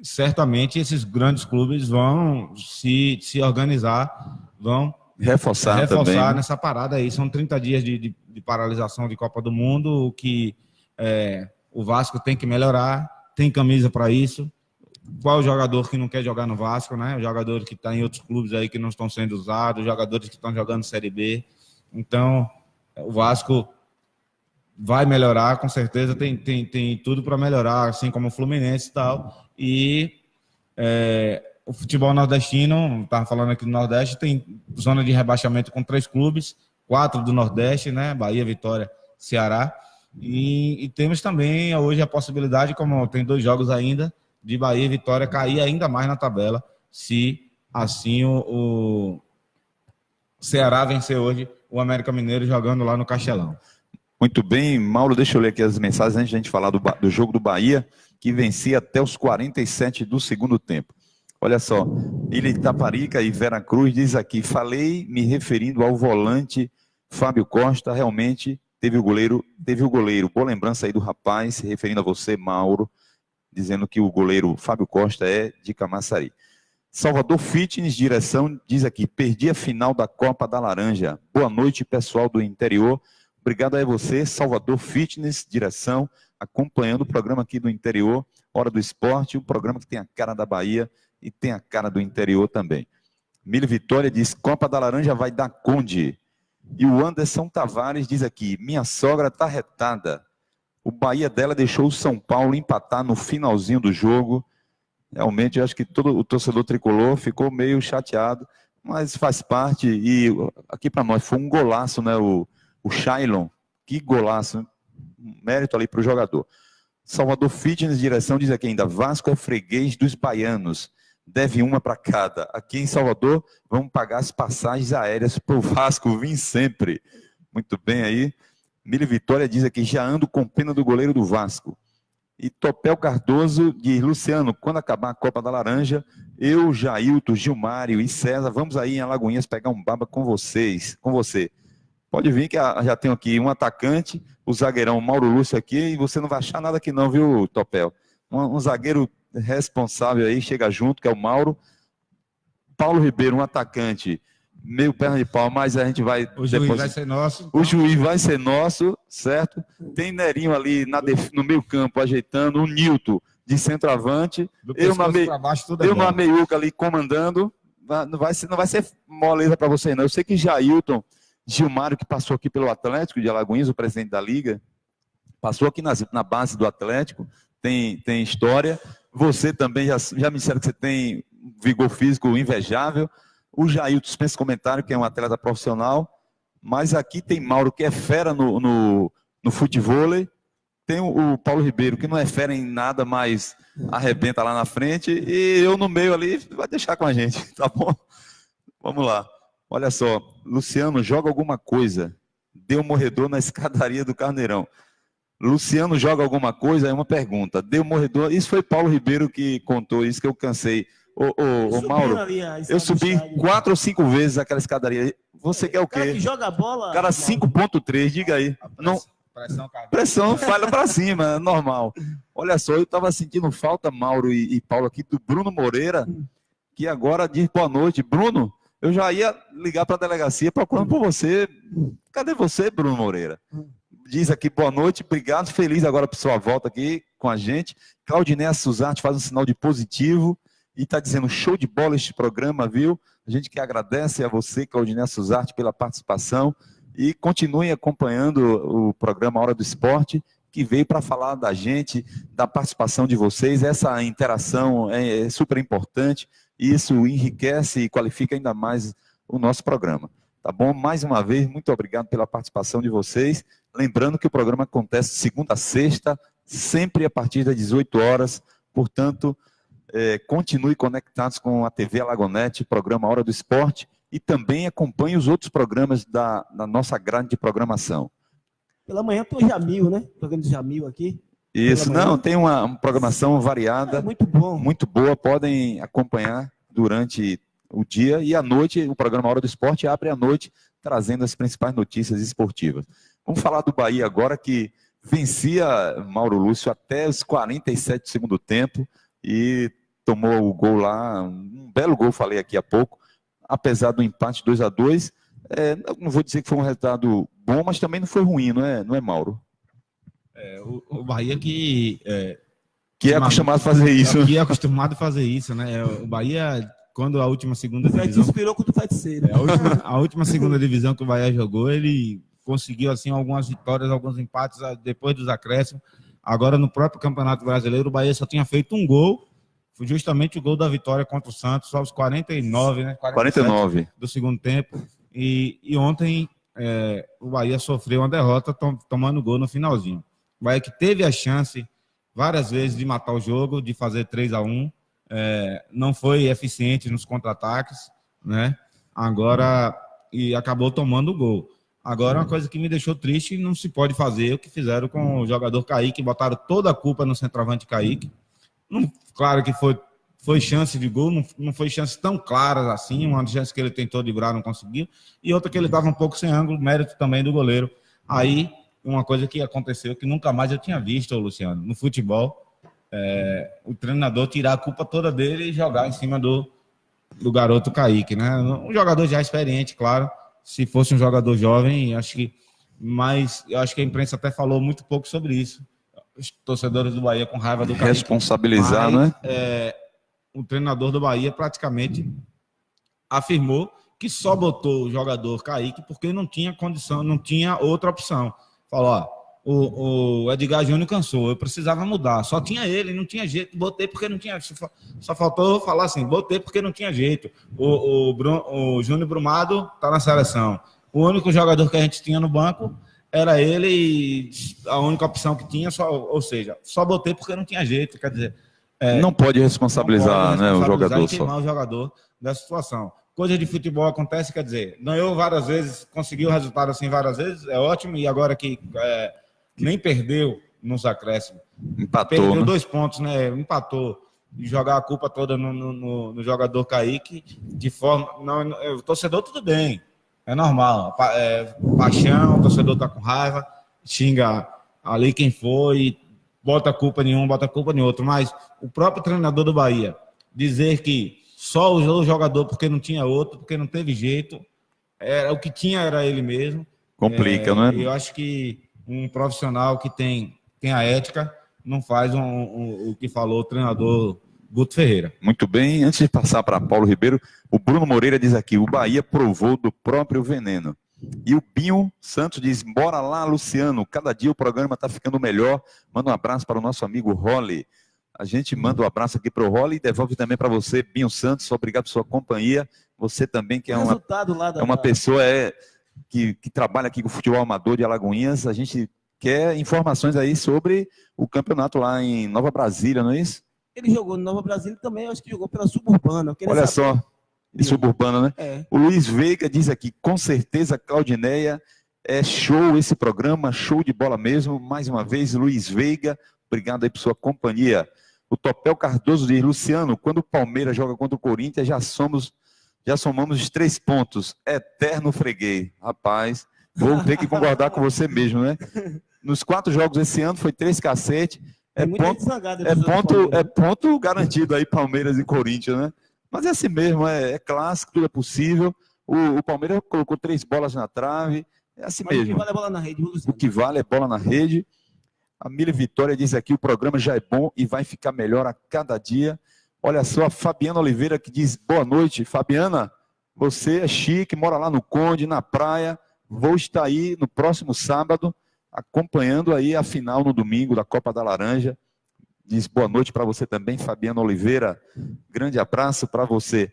certamente esses grandes clubes vão se organizar, vão reforçar também nessa parada aí. São 30 dias de paralisação de Copa do Mundo, o que o Vasco tem que melhorar, tem camisa para isso. Qual o jogador que não quer jogar no Vasco, né? O jogador que está em outros clubes aí que não estão sendo usados, jogadores que estão jogando Série B. Então, o Vasco vai melhorar, com certeza, tem tudo para melhorar, assim como o Fluminense e tal. E o futebol nordestino, estava falando aqui do Nordeste, tem zona de rebaixamento com 3 clubes, 4 do Nordeste, né? Bahia, Vitória, Ceará. E temos também hoje a possibilidade, como tem 2 jogos ainda, de Bahia e Vitória cair ainda mais na tabela, se assim o Ceará vencer hoje o América Mineiro jogando lá no Castelão. Muito bem, Mauro, deixa eu ler aqui as mensagens antes de a gente falar do jogo do Bahia, que vencia até os 47 do segundo tempo. Olha só, Ilha Itaparica e Vera Cruz diz aqui, falei me referindo ao volante Fábio Costa, realmente teve o goleiro. Boa lembrança aí do rapaz, se referindo a você, Mauro, dizendo que o goleiro Fábio Costa é de Camaçari. Salvador Fitness, direção, diz aqui, perdi a final da Copa da Laranja. Boa noite, pessoal do interior. Obrigado a você, Salvador Fitness, direção, acompanhando o programa aqui do interior, Hora do Esporte, um programa que tem a cara da Bahia e tem a cara do interior também. Milho Vitória diz, Copa da Laranja vai dar Conde. E o Anderson Tavares diz aqui, minha sogra está retada. O Bahia dela deixou o São Paulo empatar no finalzinho do jogo. Realmente, eu acho que todo o torcedor tricolor ficou meio chateado, mas faz parte. E aqui para nós foi um golaço, né? O Shailon, que golaço, mérito ali para o jogador. Salvador Fitness, direção, diz aqui ainda, Vasco é freguês dos baianos, deve uma para cada. Aqui em Salvador, vamos pagar as passagens aéreas para o Vasco vir sempre. Muito bem aí. Mili Vitória diz aqui, já ando com pena do goleiro do Vasco. E Topel Cardoso diz, Luciano, quando acabar a Copa da Laranja, eu, Jailton, Gilmário e César, vamos aí em Alagoinhas pegar um baba com vocês, com você. Pode vir que já tenho aqui um atacante, o zagueirão Mauro Lúcio aqui, e você não vai achar nada aqui não, viu, Topel? Um zagueiro responsável aí, chega junto, que é o Mauro. Paulo Ribeiro, um atacante, meio perna de pau, mas a gente vai... O juiz vai ser nosso. Então. O juiz vai ser nosso, certo? Tem Nerinho ali no meio campo, ajeitando, o Nilton de centroavante, eu na meiuca ali comandando, não vai ser moleza para você não. Eu sei que Jailton, Gilmário, que passou aqui pelo Atlético de Alagoinhas, o presidente da Liga, passou aqui na base do Atlético, tem história. Você também, já me disseram que você tem vigor físico invejável. O Jailton dispensa comentário, que é um atleta profissional. Mas aqui tem Mauro, que é fera no futevôlei. Tem o Paulo Ribeiro, que não é fera em nada, mas arrebenta lá na frente. E eu no meio ali, vai deixar com a gente, tá bom? Vamos lá. Olha só, Luciano, joga alguma coisa. Deu morredor na escadaria do Carneirão. Luciano joga alguma coisa? É uma pergunta. Deu morredor. Isso foi Paulo Ribeiro que contou, isso que eu cansei. Ô Mauro, eu subi 4 ou 5 vezes aquela escadaria. Você quer o quê? Cara que joga bola. Cara, 5.3, diga aí. Pressão falha para cima, é normal. Olha só, eu estava sentindo falta, Mauro e Paulo, aqui do Bruno Moreira, que agora diz boa noite. Bruno, eu já ia ligar para a delegacia procurando por você. Cadê você, Bruno Moreira? Diz aqui boa noite, obrigado, feliz agora por sua volta aqui com a gente. Claudinéia Suzarte faz um sinal de positivo e está dizendo show de bola este programa, viu? A gente que agradece a você, Claudinéia Suzarte, pela participação e continuem acompanhando o programa Hora do Esporte, que veio para falar da gente, da participação de vocês. Essa interação é super importante e isso enriquece e qualifica ainda mais o nosso programa. Tá bom? Mais uma vez, muito obrigado pela participação de vocês. Lembrando que o programa acontece de segunda a sexta, sempre a partir das 18 horas. Portanto, continue conectados com a TV Alagonete, programa Hora do Esporte, e também acompanhe os outros programas da nossa grade de programação. Pela manhã tem o Jamil, né? O programa do Jamil aqui. Isso, não, tem uma programação variada. Muito bom. Muito boa, podem acompanhar durante o dia e à noite, o programa Hora do Esporte abre à noite, trazendo as principais notícias esportivas. Vamos falar do Bahia agora, que vencia Mauro Lúcio até os 47 do segundo tempo e tomou o gol lá, um belo gol, falei aqui há pouco, apesar do empate 2-2, não vou dizer que foi um resultado bom, mas também não foi ruim, não é Mauro? O Bahia que é acostumado a fazer isso. Que é acostumado a fazer isso, né? O Bahia, quando a última segunda divisão... inspirou contra o Feiticeiro. A última segunda divisão que o Bahia jogou, ele conseguiu assim algumas vitórias, alguns empates depois dos acréscimos. Agora, no próprio Campeonato Brasileiro, o Bahia só tinha feito um gol, foi justamente o gol da vitória contra o Santos, só aos 49, né? 49 do segundo tempo. E ontem o Bahia sofreu uma derrota tomando gol no finalzinho. O Bahia que teve a chance várias vezes de matar o jogo, de fazer 3-1, não foi eficiente nos contra-ataques, né? Agora, e acabou tomando o gol. Agora, uma coisa que me deixou triste, não se pode fazer o que fizeram com o jogador Kaique, botaram toda a culpa no centroavante Kaique. Claro que foi chance de gol, não foi chance tão clara assim, uma chance que ele tentou driblar, não conseguiu, e outra que ele estava um pouco sem ângulo, mérito também do goleiro. Aí, uma coisa que aconteceu que nunca mais eu tinha visto, Luciano, no futebol, o treinador tirar a culpa toda dele e jogar em cima do garoto Kaique, né? Um jogador já experiente, claro, se fosse um jogador jovem, mas eu acho que a imprensa até falou muito pouco sobre isso. Os torcedores do Bahia com raiva do Kaique. Responsabilizar, mas, né? O treinador do Bahia praticamente afirmou que só botou o jogador Kaique porque não tinha condição, não tinha outra opção. Falou, ó, o Edgar Júnior cansou, eu precisava mudar, só tinha ele, não tinha jeito, botei porque não tinha, só faltou falar assim, botei porque não tinha jeito. O Júnior Brumado tá na seleção, o único jogador que a gente tinha no banco era ele e a única opção que tinha, ou seja, só botei porque não tinha jeito, quer dizer... não pode responsabilizar, né, o jogador e queimar o jogador dessa situação. Coisa de futebol acontece, quer dizer, ganhou várias vezes, conseguiu o resultado assim várias vezes, é ótimo, e agora que nem perdeu nos acréscimos. Empatou, perdeu, né? 2 pontos, né? Empatou. E jogar a culpa toda no jogador Kaique, de forma... o torcedor tudo bem, é normal. Paixão, o torcedor tá com raiva, xinga ali quem foi, bota a culpa em um, bota a culpa em outro. Mas o próprio treinador do Bahia dizer que só usou o jogador porque não tinha outro, porque não teve jeito, o que tinha era ele mesmo. Complica, não é? Eu acho que um profissional que tem a ética não faz o que falou o treinador Guto Ferreira. Muito bem, antes de passar para Paulo Ribeiro, o Bruno Moreira diz aqui, o Bahia provou do próprio veneno. E o Binho Santos diz, bora lá, Luciano, cada dia o programa está ficando melhor. Manda um abraço para o nosso amigo Rolly. A gente manda um abraço aqui para o Rolly e devolve também para você, Binho Santos, obrigado por sua companhia. Você também, que é uma pessoa que trabalha aqui com o futebol amador de Alagoinhas. A gente quer informações aí sobre o campeonato lá em Nova Brasília, não é isso? Ele jogou no Nova Brasília também, acho que jogou pela Suburbana. Olha só, Suburbana, né? É. O Luiz Veiga diz aqui, com certeza, Claudineia, é show esse programa, show de bola mesmo. Mais uma vez, Luiz Veiga, obrigado aí por sua companhia. O Topel Cardoso diz, Luciano, quando o Palmeiras joga contra o Corinthians, já somamos os 3 pontos. Eterno freguês. Rapaz, vou ter que concordar com você mesmo, né? Nos 4 jogos esse ano foi 3 cacete. É ponto garantido aí, Palmeiras e Corinthians, né? Mas é assim mesmo, é clássico, tudo é possível. O Palmeiras colocou 3 bolas na trave, é assim mesmo. O que vale é bola na rede, Luciano. O que vale é bola na rede. A Mili Vitória diz aqui, o programa já é bom e vai ficar melhor a cada dia. Olha só, a Fabiana Oliveira que diz, boa noite. Fabiana, você é chique, mora lá no Conde, na praia. Vou estar aí no próximo sábado, acompanhando aí a final no domingo da Copa da Laranja. Diz boa noite para você também, Fabiana Oliveira. Grande abraço para você.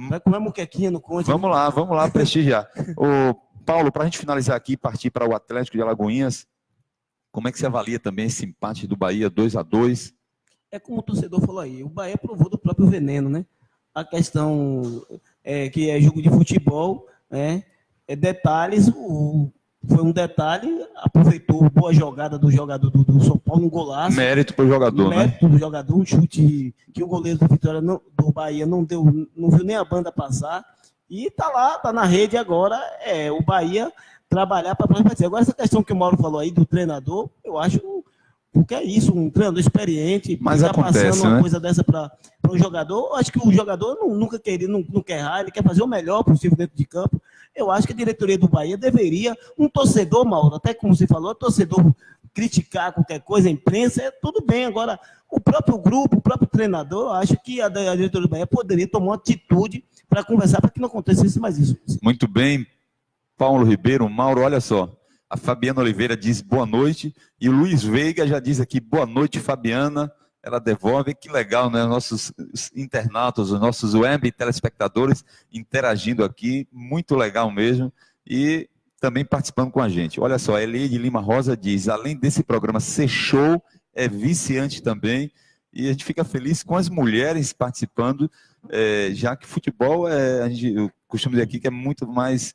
Vai comer muquequinha no Conde. Vamos lá prestigiar. Ô, Paulo, para a gente finalizar aqui e partir para o Atlético de Alagoinhas, como é que você avalia também esse empate do Bahia 2-2? É como o torcedor falou aí, o Bahia provou do próprio veneno, né? A questão que é jogo de futebol, detalhes, foi um detalhe, aproveitou boa jogada do jogador do São Paulo, um golaço. Mérito para o jogador, mérito do jogador, um chute que o goleiro do Vitória do Bahia não viu nem a banda passar. E tá lá, tá na rede agora, o Bahia trabalhar para a próxima partida. Agora, essa questão que o Mauro falou aí do treinador, eu acho que é isso, um treinador experiente, mas tá passando uma coisa dessa para um jogador. Eu acho que o jogador nunca quer, não quer errar, ele quer fazer o melhor possível dentro de campo. Eu acho que a diretoria do Bahia deveria, um torcedor, Mauro, até como você falou, torcedor criticar qualquer coisa, a imprensa, tudo bem. Agora, o próprio grupo, o próprio treinador, eu acho que a diretoria do Bahia poderia tomar uma atitude para conversar para que não acontecesse mais isso. Muito bem, Paulo Ribeiro, Mauro, olha só. A Fabiana Oliveira diz boa noite e o Luiz Veiga já diz aqui boa noite, Fabiana. Ela devolve, que legal, né? Nossos internautas, os nossos web telespectadores interagindo aqui, muito legal mesmo. E também participando com a gente. Olha só, a Eleide Lima Rosa diz, além desse programa ser show, é viciante também. E a gente fica feliz com as mulheres participando, já que futebol, eu costumo dizer aqui que é muito mais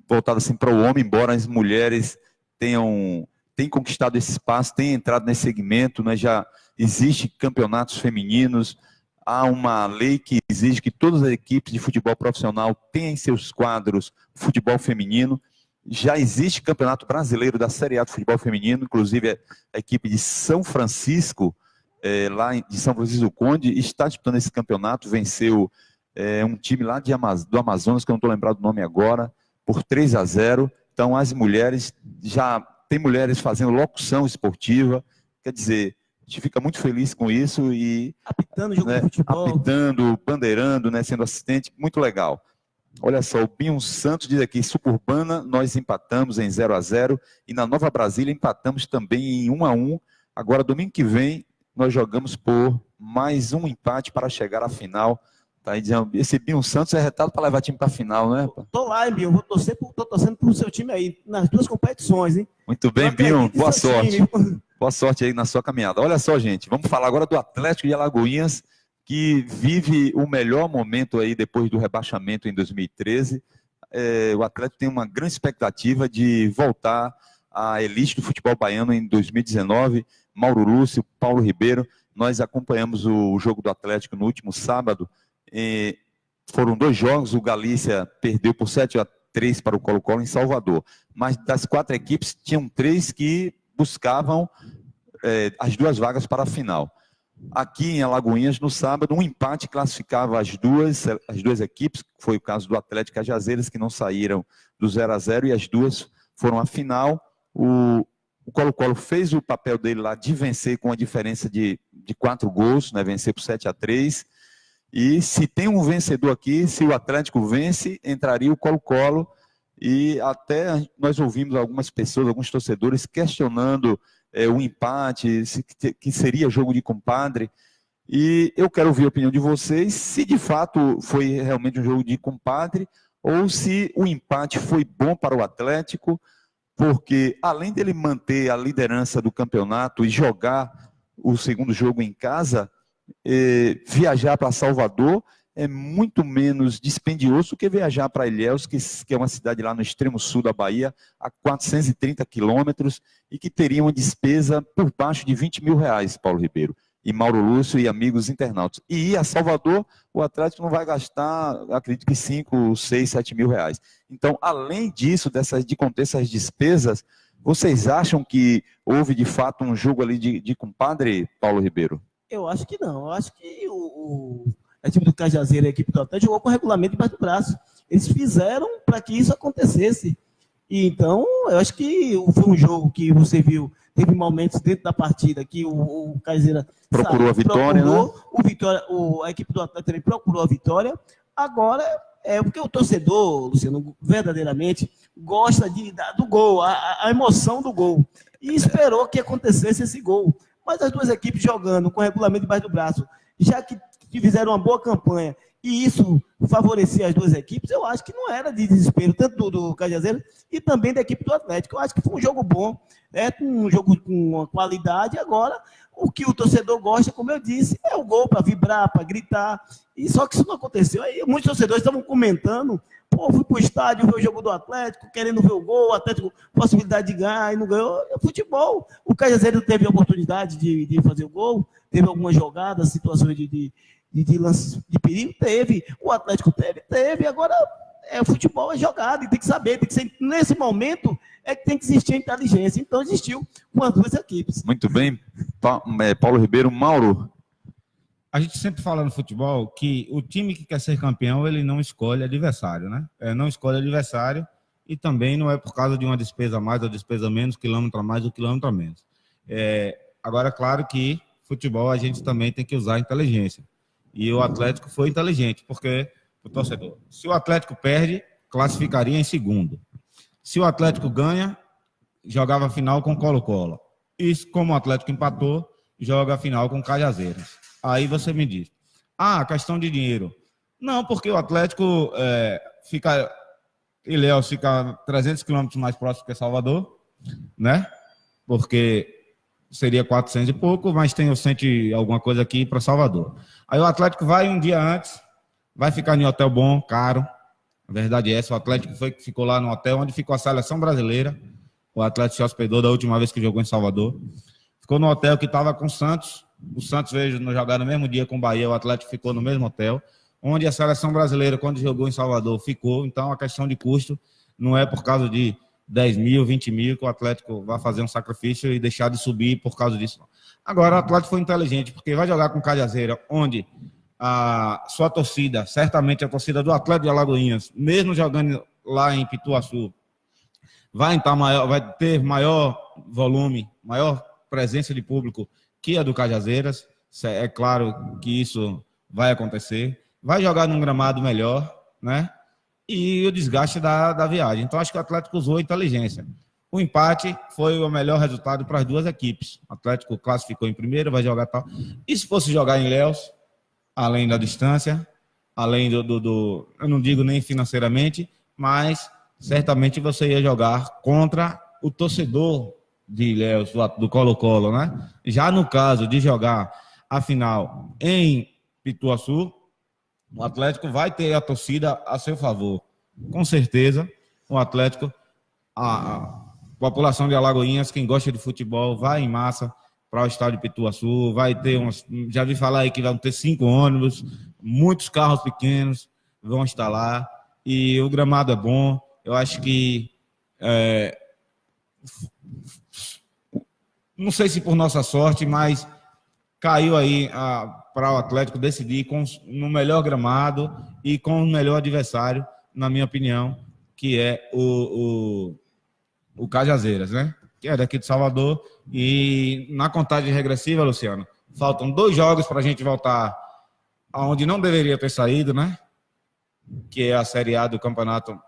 voltado assim para o homem, embora as mulheres tenham conquistado esse espaço, tenham entrado nesse segmento, né? Já existem campeonatos femininos, há uma lei que exige que todas as equipes de futebol profissional tenham em seus quadros futebol feminino, já existe campeonato brasileiro da Série A do futebol feminino, inclusive a equipe de São Francisco, lá de São Francisco do Conde, está disputando esse campeonato, venceu um time lá do Amazonas, que eu não estou lembrado do nome agora, por 3-0. Então, as mulheres, já tem mulheres fazendo locução esportiva, quer dizer, a gente fica muito feliz com isso e apitando jogo de futebol, apitando, bandeirando, né, sendo assistente, muito legal. Olha só, o Binho Santos diz aqui, Suburbana, nós empatamos em 0-0 e na Nova Brasília empatamos também em 1-1. Agora, domingo que vem, nós jogamos por mais um empate para chegar à final. Tá aí dizendo, esse Binho Santos é retado para levar time para a final, né? Tô lá, hein, Binho, tô torcendo pro seu time aí, nas 2 competições, hein? Muito bem, Binho, boa sorte. Boa sorte aí na sua caminhada. Olha só, gente, vamos falar agora do Atlético de Alagoinhas, que vive o melhor momento aí depois do rebaixamento em 2013. O Atlético tem uma grande expectativa de voltar à elite do futebol baiano em 2019. Mauro Lúcio, Paulo Ribeiro, nós acompanhamos o jogo do Atlético no último sábado. Foram 2 jogos, o Galícia perdeu por 7-3 para o Colo-Colo em Salvador. Mas das 4 equipes, tinham 3 que buscavam as 2 vagas para a final. Aqui em Alagoinhas, no sábado, um empate classificava as duas equipes, foi o caso do Atlético e Cajazeiras, que não saíram do 0-0, e as 2 foram à final. O Colo-Colo fez o papel dele lá de vencer com a diferença de 4 gols, né, vencer por 7-3, e se tem um vencedor aqui, se o Atlético vence, entraria o Colo-Colo, e até nós ouvimos algumas pessoas, alguns torcedores questionando o empate, que seria jogo de compadre, e eu quero ouvir a opinião de vocês, se de fato foi realmente um jogo de compadre, ou se o empate foi bom para o Atlético, porque além dele manter a liderança do campeonato e jogar o segundo jogo em casa, viajar para Salvador é muito menos dispendioso do que viajar para Ilhéus, que é uma cidade lá no extremo sul da Bahia, a 430 quilômetros, e que teria uma despesa por baixo de R$20 mil, Paulo Ribeiro, e Mauro Lúcio e amigos internautas. E ir a Salvador, o Atlético não vai gastar, acredito que 5, 6, 7 mil reais. Então, além disso, de conter essas despesas, vocês acham que houve de fato um jogo ali de compadre, Paulo Ribeiro? Eu acho que não. Eu acho que a equipe do Cajazeiro e a equipe do Atlético jogou com o regulamento debaixo do braço. Eles fizeram para que isso acontecesse. E então, eu acho que foi um jogo que você viu, teve momentos dentro da partida que o Cajazeira procurou a vitória, né? A equipe do Atlético também procurou a vitória. Agora, porque o torcedor, Luciano, verdadeiramente gosta do gol, a emoção do gol. E esperou que acontecesse esse gol. Mas as 2 equipes jogando com o regulamento debaixo do braço, já que fizeram uma boa campanha e isso favorecia as 2 equipes, eu acho que não era de desespero, tanto do Cajazeiro e também da equipe do Atlético. Eu acho que foi um jogo bom, um jogo com uma qualidade. Agora, o que o torcedor gosta, como eu disse, é o gol para vibrar, para gritar. E só que isso não aconteceu. Aí muitos torcedores estavam comentando, fui para o estádio ver o jogo do Atlético, querendo ver o gol, o Atlético possibilidade de ganhar e não ganhou. É futebol. O Cajazeiro teve a oportunidade de fazer o gol, teve algumas jogadas, situações de lance de perigo, teve. O Atlético teve. Agora, futebol é jogado e tem que saber, tem que ser, nesse momento é que tem que existir a inteligência. Então, existiu com as 2 equipes. Muito bem. Paulo Ribeiro. Mauro? A gente sempre fala no futebol que o time que quer ser campeão, ele não escolhe adversário, né? Não escolhe adversário e também não é por causa de uma despesa a mais ou despesa a menos, quilômetro a mais ou quilômetro a menos. Agora, claro que futebol a gente também tem que usar inteligência. E o Atlético foi inteligente, porque o torcedor, se o Atlético perde, classificaria em segundo. Se o Atlético ganha, jogava a final com Colo-Colo. E como o Atlético empatou, joga a final com Cajazeiras. Aí você me diz, questão de dinheiro. Não, porque o Atlético Ilhéus fica 300 quilômetros mais próximo que Salvador, né? Porque seria 400 e pouco, mas tem o 100 e alguma coisa aqui para Salvador. Aí o Atlético vai um dia antes, vai ficar em hotel bom, caro. A verdade é essa, o Atlético ficou lá no hotel onde ficou a seleção brasileira. O Atlético se hospedou da última vez que jogou em Salvador. Ficou no hotel que estava com o Santos. O Santos veio jogar no mesmo dia com o Bahia, o Atlético ficou no mesmo hotel. Onde a seleção brasileira, quando jogou em Salvador, ficou. Então, a questão de custo não é por causa de 10 mil, 20 mil, que o Atlético vai fazer um sacrifício e deixar de subir por causa disso. Agora, o Atlético foi inteligente, porque vai jogar com Cajazeira, onde a sua torcida, certamente a torcida do Atlético de Alagoinhas, mesmo jogando lá em Pituaçu, vai ter maior volume, maior presença de público que a do Cajazeiras. É claro que isso vai acontecer. Vai jogar num gramado melhor, né? e o desgaste da viagem. Então, acho que o Atlético usou a inteligência. O empate foi o melhor resultado para as duas equipes. O Atlético classificou em primeiro, vai jogar tal. E se fosse jogar em Ilhéus, além da distância, além eu não digo nem financeiramente, mas certamente você ia jogar contra o torcedor de Ilhéus, do Colo-Colo, né? Já no caso de jogar a final em Pituaçu, o Atlético vai ter a torcida a seu favor. Com certeza, o Atlético, a população de Alagoinhas, quem gosta de futebol, vai em massa para o estádio de Pituaçu, vai ter já vi falar aí que vão ter 5 ônibus, muitos carros pequenos vão estar lá, e o gramado é bom. Eu acho que não sei se por nossa sorte, mas caiu aí para o Atlético decidir no melhor gramado e com o melhor adversário, na minha opinião, que é o Cajazeiras, né? Que é daqui de Salvador. E na contagem regressiva, Luciano, faltam 2 jogos para a gente voltar aonde não deveria ter saído, né? Que é a Série A do Campeonato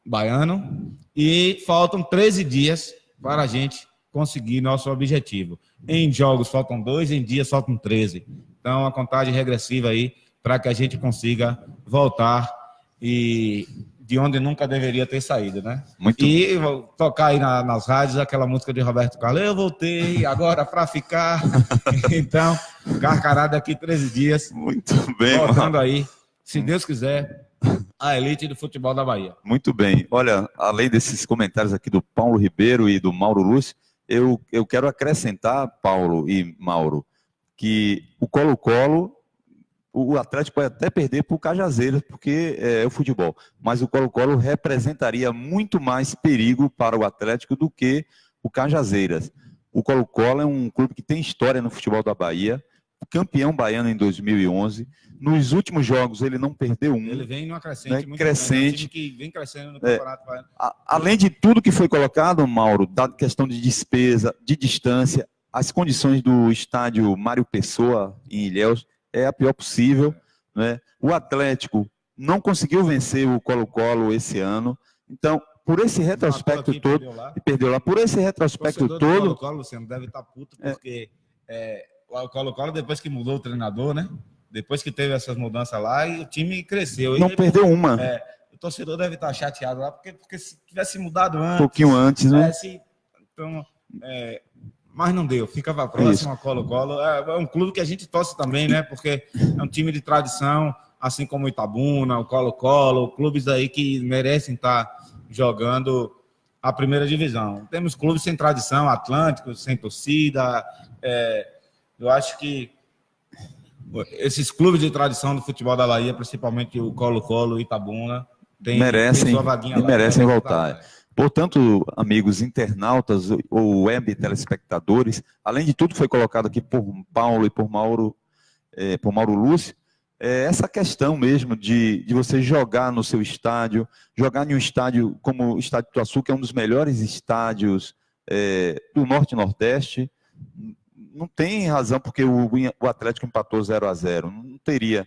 Baiano. E faltam 13 dias para a gente conseguir nosso objetivo. Em jogos faltam 2, em dias faltam 13. Então, a contagem regressiva aí para que a gente consiga voltar de onde nunca deveria ter saído, né? E vou tocar aí nas rádios aquela música de Roberto Carlos, eu voltei agora para ficar. Então, Carcará daqui 13 dias. Muito bem, voltando aí, se Deus quiser, a elite do futebol da Bahia. Muito bem. Olha, além desses comentários aqui do Paulo Ribeiro e do Mauro Lúcio, eu quero acrescentar, Paulo e Mauro, que o Colo-Colo, o Atlético pode até perder para o Cajazeiras, porque é o futebol, mas o Colo-Colo representaria muito mais perigo para o Atlético do que o Cajazeiras. O Colo-Colo é um clube que tem história no futebol da Bahia, campeão baiano em 2011. Nos últimos jogos ele não perdeu um. Ele vem numa crescente, né, muito crescente. Grande, que vem crescendo no Campeonato Baiano. Além de tudo que foi colocado, Mauro, da questão de despesa, de distância, as condições do estádio Mário Pessoa em Ilhéus é a pior possível, né? O Atlético não conseguiu vencer o Colo-Colo esse ano. Então, por esse retrospecto todo, perdeu lá. Por esse retrospecto todo, o Colo-Colo, Luciano, deve estar puto, porque o Colo-Colo, depois que mudou o treinador, né? Depois que teve essas mudanças lá, e o time cresceu. Não perdeu uma. O torcedor deve estar chateado lá, porque se tivesse mudado antes... Um pouquinho antes, né? Mas não deu. Fica para a próxima, Colo-Colo. É um clube que a gente torce também, né? Porque é um time de tradição, assim como o Itabuna, o Colo-Colo, clubes aí que merecem estar jogando a primeira divisão. Temos clubes sem tradição, Atlântico, sem torcida. Eu acho que esses clubes de tradição do futebol da Bahia, principalmente o Colo-Colo e Itabuna, merecem voltar. Portanto, amigos internautas ou web telespectadores, além de tudo foi colocado aqui por Paulo e por Mauro Lúcio, essa questão mesmo de você jogar no seu estádio, jogar em um estádio como o Estádio Pituaçu, que é um dos melhores estádios do Norte e Nordeste. Não tem razão porque o Atlético empatou 0-0. Não teria.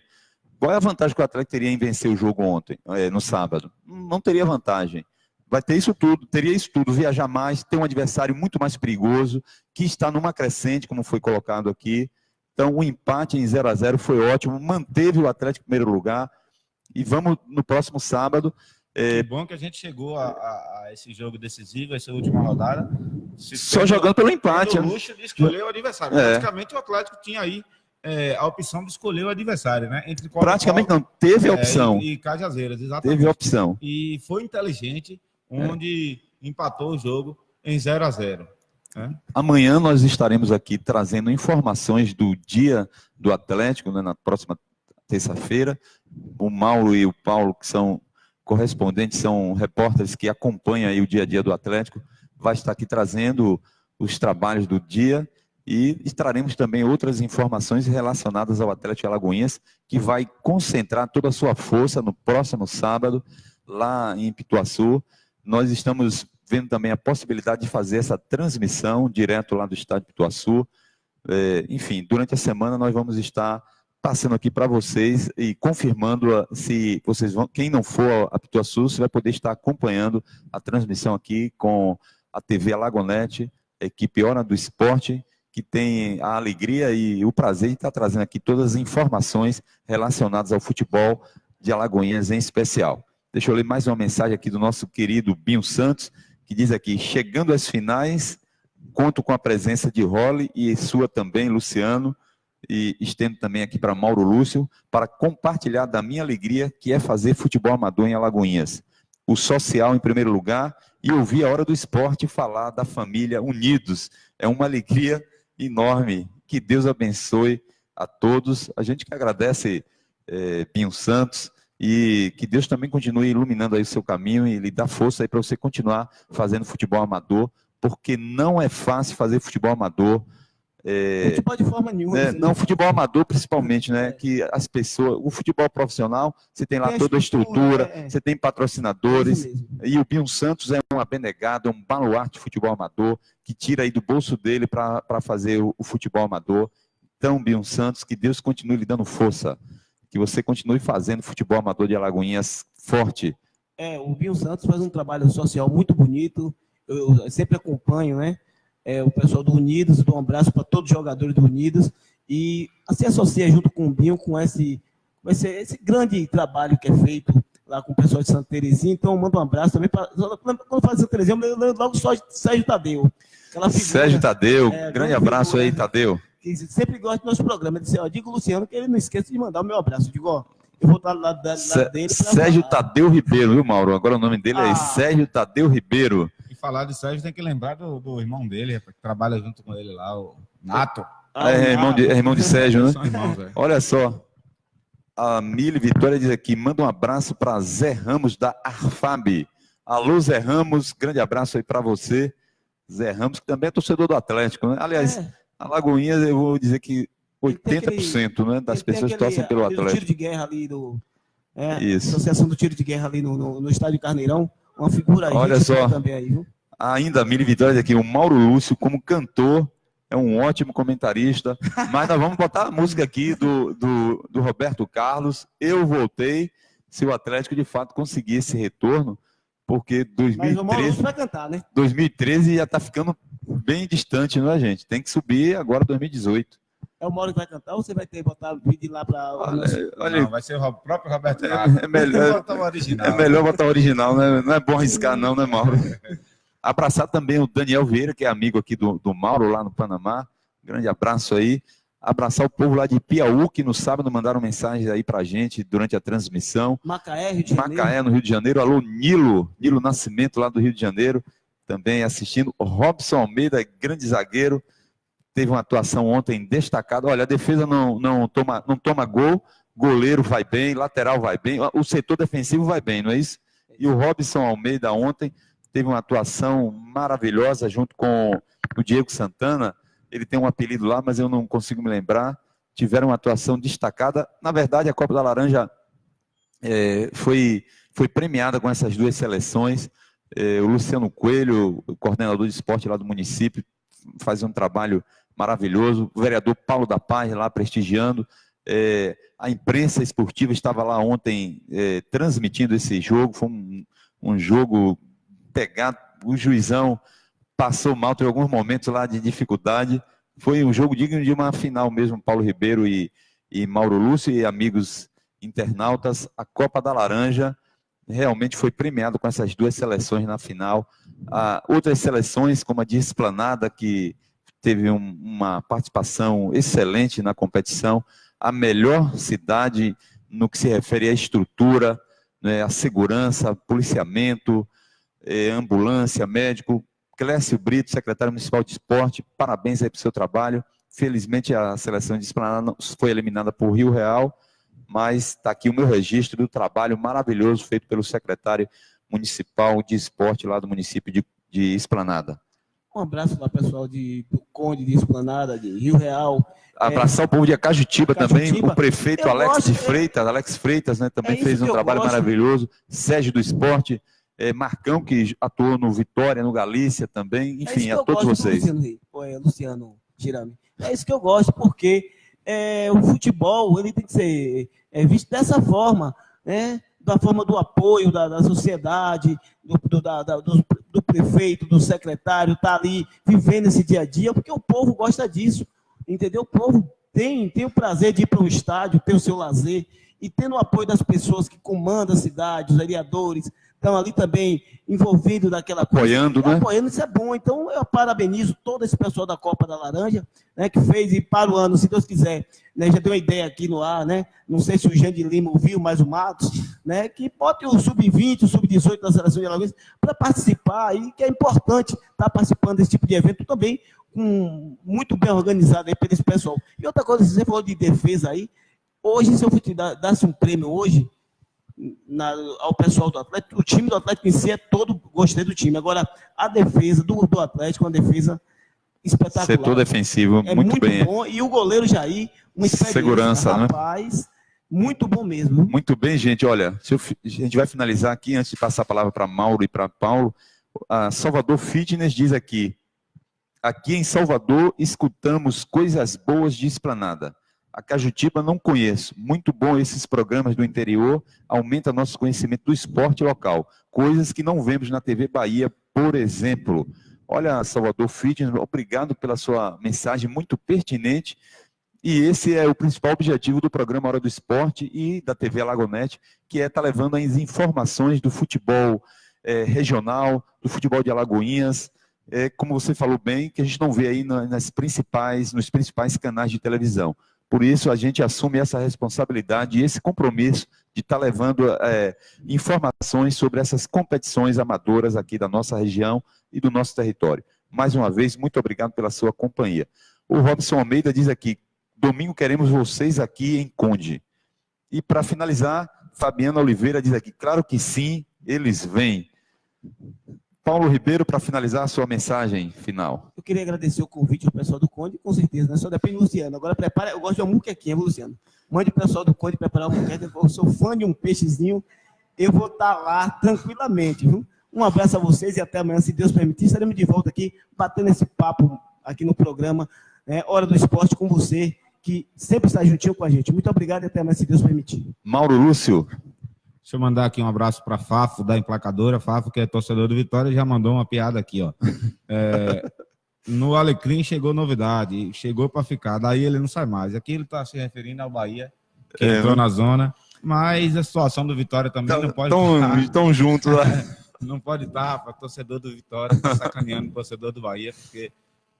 Qual é a vantagem que o Atlético teria em vencer o jogo ontem, no sábado? Não teria vantagem. Vai ter isso tudo, teria isso tudo, viajar mais, ter um adversário muito mais perigoso, que está numa crescente, como foi colocado aqui. Então, o empate em 0-0 foi ótimo, manteve o Atlético em primeiro lugar. E vamos no próximo sábado. Que bom que a gente chegou a esse jogo decisivo, essa última rodada. Só jogando pelo empate. O luxo de escolher o adversário. Praticamente o Atlético tinha aí a opção de escolher o adversário, né? Entre praticamente não, teve a opção. E Cajazeiras, exatamente. Teve a opção. E foi inteligente, onde empatou o jogo em 0-0. Amanhã nós estaremos aqui trazendo informações do dia do Atlético, né, na próxima terça-feira. O Mauro e o Paulo, que são correspondentes, são repórteres que acompanham aí o dia a dia do Atlético, vai estar aqui trazendo os trabalhos do dia e traremos também outras informações relacionadas ao Atlético Alagoinhas, que vai concentrar toda a sua força no próximo sábado, lá em Pituaçu. Nós estamos vendo também a possibilidade de fazer essa transmissão direto lá do estádio Pituaçu. Enfim, durante a semana nós vamos estar passando aqui para vocês e confirmando se vocês vão, quem não for a Pituaçu, você vai poder estar acompanhando a transmissão aqui com a TV Alagonete, a equipe Hora do Esporte, que tem a alegria e o prazer de estar trazendo aqui todas as informações relacionadas ao futebol de Alagoinhas em especial. Deixa eu ler mais uma mensagem aqui do nosso querido Binho Santos, que diz aqui: chegando às finais, conto com a presença de Rolly e sua também, Luciano, e estendo também aqui para Mauro Lúcio, para compartilhar da minha alegria, que é fazer futebol amador em Alagoinhas. O social em primeiro lugar, e ouvir a Hora do Esporte falar da família unidos. É uma alegria enorme. Que Deus abençoe a todos. A gente que agradece, Binho Santos, e que Deus também continue iluminando aí o seu caminho e lhe dá força aí para você continuar fazendo futebol amador, porque não é fácil fazer futebol amador. Futebol de forma nenhuma. Não, futebol amador principalmente, né? Que as pessoas, o futebol profissional, você tem lá Tem a toda a estrutura, estrutura, você tem patrocinadores, Isso mesmo. e o Binho Santos é um abnegado, é um baluarte de futebol amador, que tira aí do bolso dele para fazer o futebol amador. Então, Binho Santos, que Deus continue lhe dando força, que você continue fazendo futebol amador de Alagoinhas forte. O Binho Santos faz um trabalho social muito bonito, eu sempre acompanho, né? O pessoal do Unidos, dou um abraço para todos os jogadores do Unidos, e se associa junto com o Binho com esse grande trabalho que é feito lá com o pessoal de Santa Terezinha. Então, mando um abraço também. Quando falo de Santa Terezinha, eu lembro logo só de Sérgio Tadeu. Sérgio Tadeu, grande abraço figura, aí, Tadeu. Que sempre gosta do nosso programa. Ele disse: diga o Luciano que ele não esqueça de mandar o meu abraço. Eu digo: eu vou estar lá dele. Sérgio Tadeu Ribeiro, viu, Mauro? Agora o nome dele é Sérgio Tadeu Ribeiro. E falar de Sérgio, tem que lembrar do irmão dele, que trabalha junto com ele lá, o Nato. Irmão de Sérgio, né? São irmãos, Olha só, a Mili Vitória diz aqui: manda um abraço para Zé Ramos da Arfab. Alô, Zé Ramos, grande abraço aí para você. Zé Ramos, que também é torcedor do Atlético, né? Aliás, Alagoinhas, eu vou dizer que 80%, né, das pessoas torcem pelo Atlético. Tiro de guerra ali Isso. Associação do Tiro de Guerra ali no estádio Carneirão, uma figura aí. Olha só, também aí, viu? Ainda a Mili Vitória diz aqui: o Mauro Lúcio, como cantor, é um ótimo comentarista, mas nós vamos botar a música aqui do Roberto Carlos, Eu Voltei, se o Atlético de fato conseguir esse retorno, porque Mas o Mauro Lúcio vai cantar, né? 2013 já está ficando bem distante, não é, gente? Tem que subir agora 2018. É o Mauro que vai cantar ou você vai ter que botar vídeo lá para... Olha, não, vai ser o próprio Roberto Carlos. É melhor botar o original, né? Não é bom arriscar não, né, Mauro? Abraçar também o Daniel Vieira, que é amigo aqui do Mauro, lá no Panamá. Grande abraço aí. Abraçar o povo lá de Piauí, que no sábado mandaram mensagens aí pra gente durante a transmissão. Macaé, Rio de Janeiro. Macaé, no Rio de Janeiro. Alô, Nilo Nascimento, lá do Rio de Janeiro, também assistindo. O Robson Almeida, grande zagueiro, teve uma atuação ontem destacada. Olha, a defesa não toma gol, goleiro vai bem, lateral vai bem, o setor defensivo vai bem, não é isso? E o Robson Almeida ontem teve uma atuação maravilhosa junto com o Diego Santana. Ele tem um apelido lá, mas eu não consigo me lembrar. Tiveram uma atuação destacada. Na verdade, a Copa da Laranja foi premiada com essas duas seleções. O Luciano Coelho, o coordenador de esporte lá do município, faz um trabalho maravilhoso. O vereador Paulo da Paz lá prestigiando. A imprensa esportiva estava lá ontem transmitindo esse jogo. Foi um jogo pegado. O juizão passou mal, teve alguns momentos lá de dificuldade. Foi um jogo digno de uma final mesmo. Paulo Ribeiro e Mauro Lúcio e amigos internautas. A Copa da Laranja realmente foi premiado com essas duas seleções na final. Outras seleções, como a de Esplanada, que teve uma participação excelente na competição. A melhor cidade no que se refere à estrutura, né, a segurança, policiamento, ambulância, médico. Clécio Brito, secretário municipal de esporte, parabéns aí pelo seu trabalho. Felizmente a seleção de Esplanada foi eliminada por Rio Real, mas está aqui o meu registro do trabalho maravilhoso feito pelo secretário municipal de esporte lá do município de Esplanada. Um abraço para o pessoal do Conde de Esplanada, de Rio Real. Abraçar o povo de Acajutiba também, o prefeito Alex Freitas, né, também fez um trabalho maravilhoso. Sérgio do Esporte, Marcão, que atuou no Vitória, no Galícia também, enfim, a todos vocês. Luciano Girami. É isso que eu gosto, porque o futebol ele tem que ser visto dessa forma, né? Da forma do apoio da sociedade, do prefeito, do secretário, tá ali vivendo esse dia a dia, porque o povo gosta disso, entendeu? O povo tem o prazer de ir para um estádio, ter o seu lazer, e tendo o apoio das pessoas que comandam a cidade, os vereadores, estão ali também envolvidos naquela coisa. Apoiando, né? Apoiando, isso é bom. Então, eu parabenizo todo esse pessoal da Copa da Laranja, né, que fez, e para o ano, se Deus quiser, né, já deu uma ideia aqui no ar, né? Não sei se o Jean de Lima ouviu, mas o Matos, né, que bote o Sub-20, o Sub-18 da Seleção de Alagoas para participar, e que é importante estar participando desse tipo de evento também, muito bem organizado aí pelo esse pessoal. E outra coisa, você falou de defesa aí, hoje, se eu desse um prêmio hoje ao pessoal do Atlético, o time do Atlético em si é todo, gostei do time. Agora, a defesa do Atlético é uma defesa espetacular. Setor defensivo, muito bem. Bom. E o goleiro Jair, uma experiência, segurança, rapaz, né? Muito bom mesmo. Muito bem, gente. Olha, a gente vai finalizar aqui, antes de passar a palavra para Mauro e para Paulo. A Salvador Fitness diz aqui em Salvador, escutamos coisas boas de Esplanada. A Cajutiba não conheço. Muito bom esses programas do interior, aumenta nosso conhecimento do esporte local. Coisas que não vemos na TV Bahia, por exemplo. Olha, Salvador Fitness, obrigado pela sua mensagem muito pertinente. E esse é o principal objetivo do programa Hora do Esporte e da TV Alagonet, que é estar levando as informações do futebol regional, do futebol de Alagoinhas, como você falou bem, que a gente não vê aí nos principais canais de televisão. Por isso, a gente assume essa responsabilidade e esse compromisso de estar levando informações sobre essas competições amadoras aqui da nossa região e do nosso território. Mais uma vez, muito obrigado pela sua companhia. O Robson Almeida diz aqui, domingo queremos vocês aqui em Conde. E para finalizar, Fabiana Oliveira diz aqui, claro que sim, eles vêm. Paulo Ribeiro, para finalizar a sua mensagem final. Eu queria agradecer o convite ao pessoal do Conde, com certeza, né? Só depende do Luciano. Agora prepara, eu gosto de uma muquequinha, Luciano. Mande o pessoal do Conde preparar uma muqueca, eu sou fã de um peixezinho, eu vou estar lá tranquilamente, viu? Um abraço a vocês e até amanhã, se Deus permitir, estaremos de volta aqui, batendo esse papo aqui no programa, Hora do Esporte, com você, que sempre está juntinho com a gente. Muito obrigado e até amanhã, se Deus permitir. Mauro Lúcio. Deixa eu mandar aqui um abraço para Fafo, da Emplacadora. Fafo, que é torcedor do Vitória, já mandou uma piada aqui, ó. No Alecrim chegou novidade, chegou para ficar, daí ele não sai mais. Aqui ele está se referindo ao Bahia, que entrou na zona, mas a situação do Vitória também não pode estar. Estão juntos lá. Não pode estar, para torcedor do Vitória, tá sacaneando o torcedor do Bahia, porque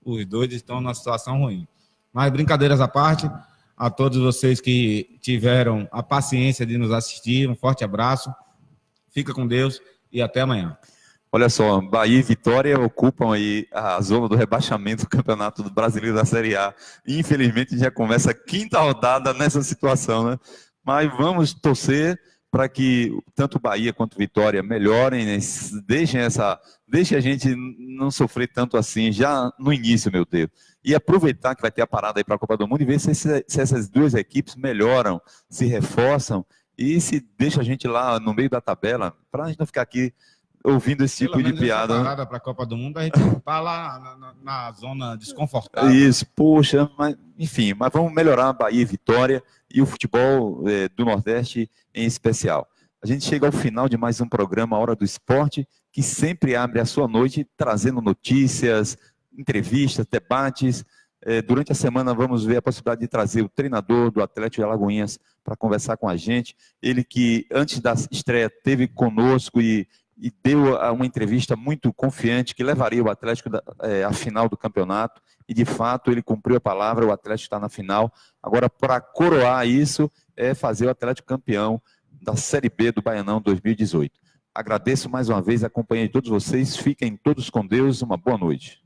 os dois estão numa situação ruim. Mas brincadeiras à parte, a todos vocês que tiveram a paciência de nos assistir, um forte abraço, fica com Deus e até amanhã. Olha só, Bahia e Vitória ocupam aí a zona do rebaixamento do Campeonato Brasileiro da Série A. Infelizmente já começa a quinta rodada nessa situação, né? Mas vamos torcer para que tanto Bahia quanto Vitória melhorem, né? Deixem a gente não sofrer tanto assim já no início, meu Deus. E aproveitar que vai ter a parada aí para a Copa do Mundo e ver se essas duas equipes melhoram, se reforçam e se deixa a gente lá no meio da tabela, para a gente não ficar aqui ouvindo esse tipo de piada. Essa parada para a Copa do Mundo, a gente está lá na zona desconfortável. Isso, poxa, mas enfim, mas vamos melhorar a Bahia e Vitória e o futebol do Nordeste em especial. A gente chega ao final de mais um programa Hora do Esporte, que sempre abre a sua noite trazendo notícias, entrevistas, debates. Durante a semana vamos ver a possibilidade de trazer o treinador do Atlético de Alagoinhas para conversar com a gente. Ele que antes da estreia esteve conosco e deu uma entrevista muito confiante que levaria o Atlético à final do campeonato. E de fato ele cumpriu a palavra, o Atlético está na final. Agora, para coroar isso, é fazer o Atlético campeão da Série B do Baianão 2018. Agradeço mais uma vez a companhia de todos vocês. Fiquem todos com Deus. Uma boa noite.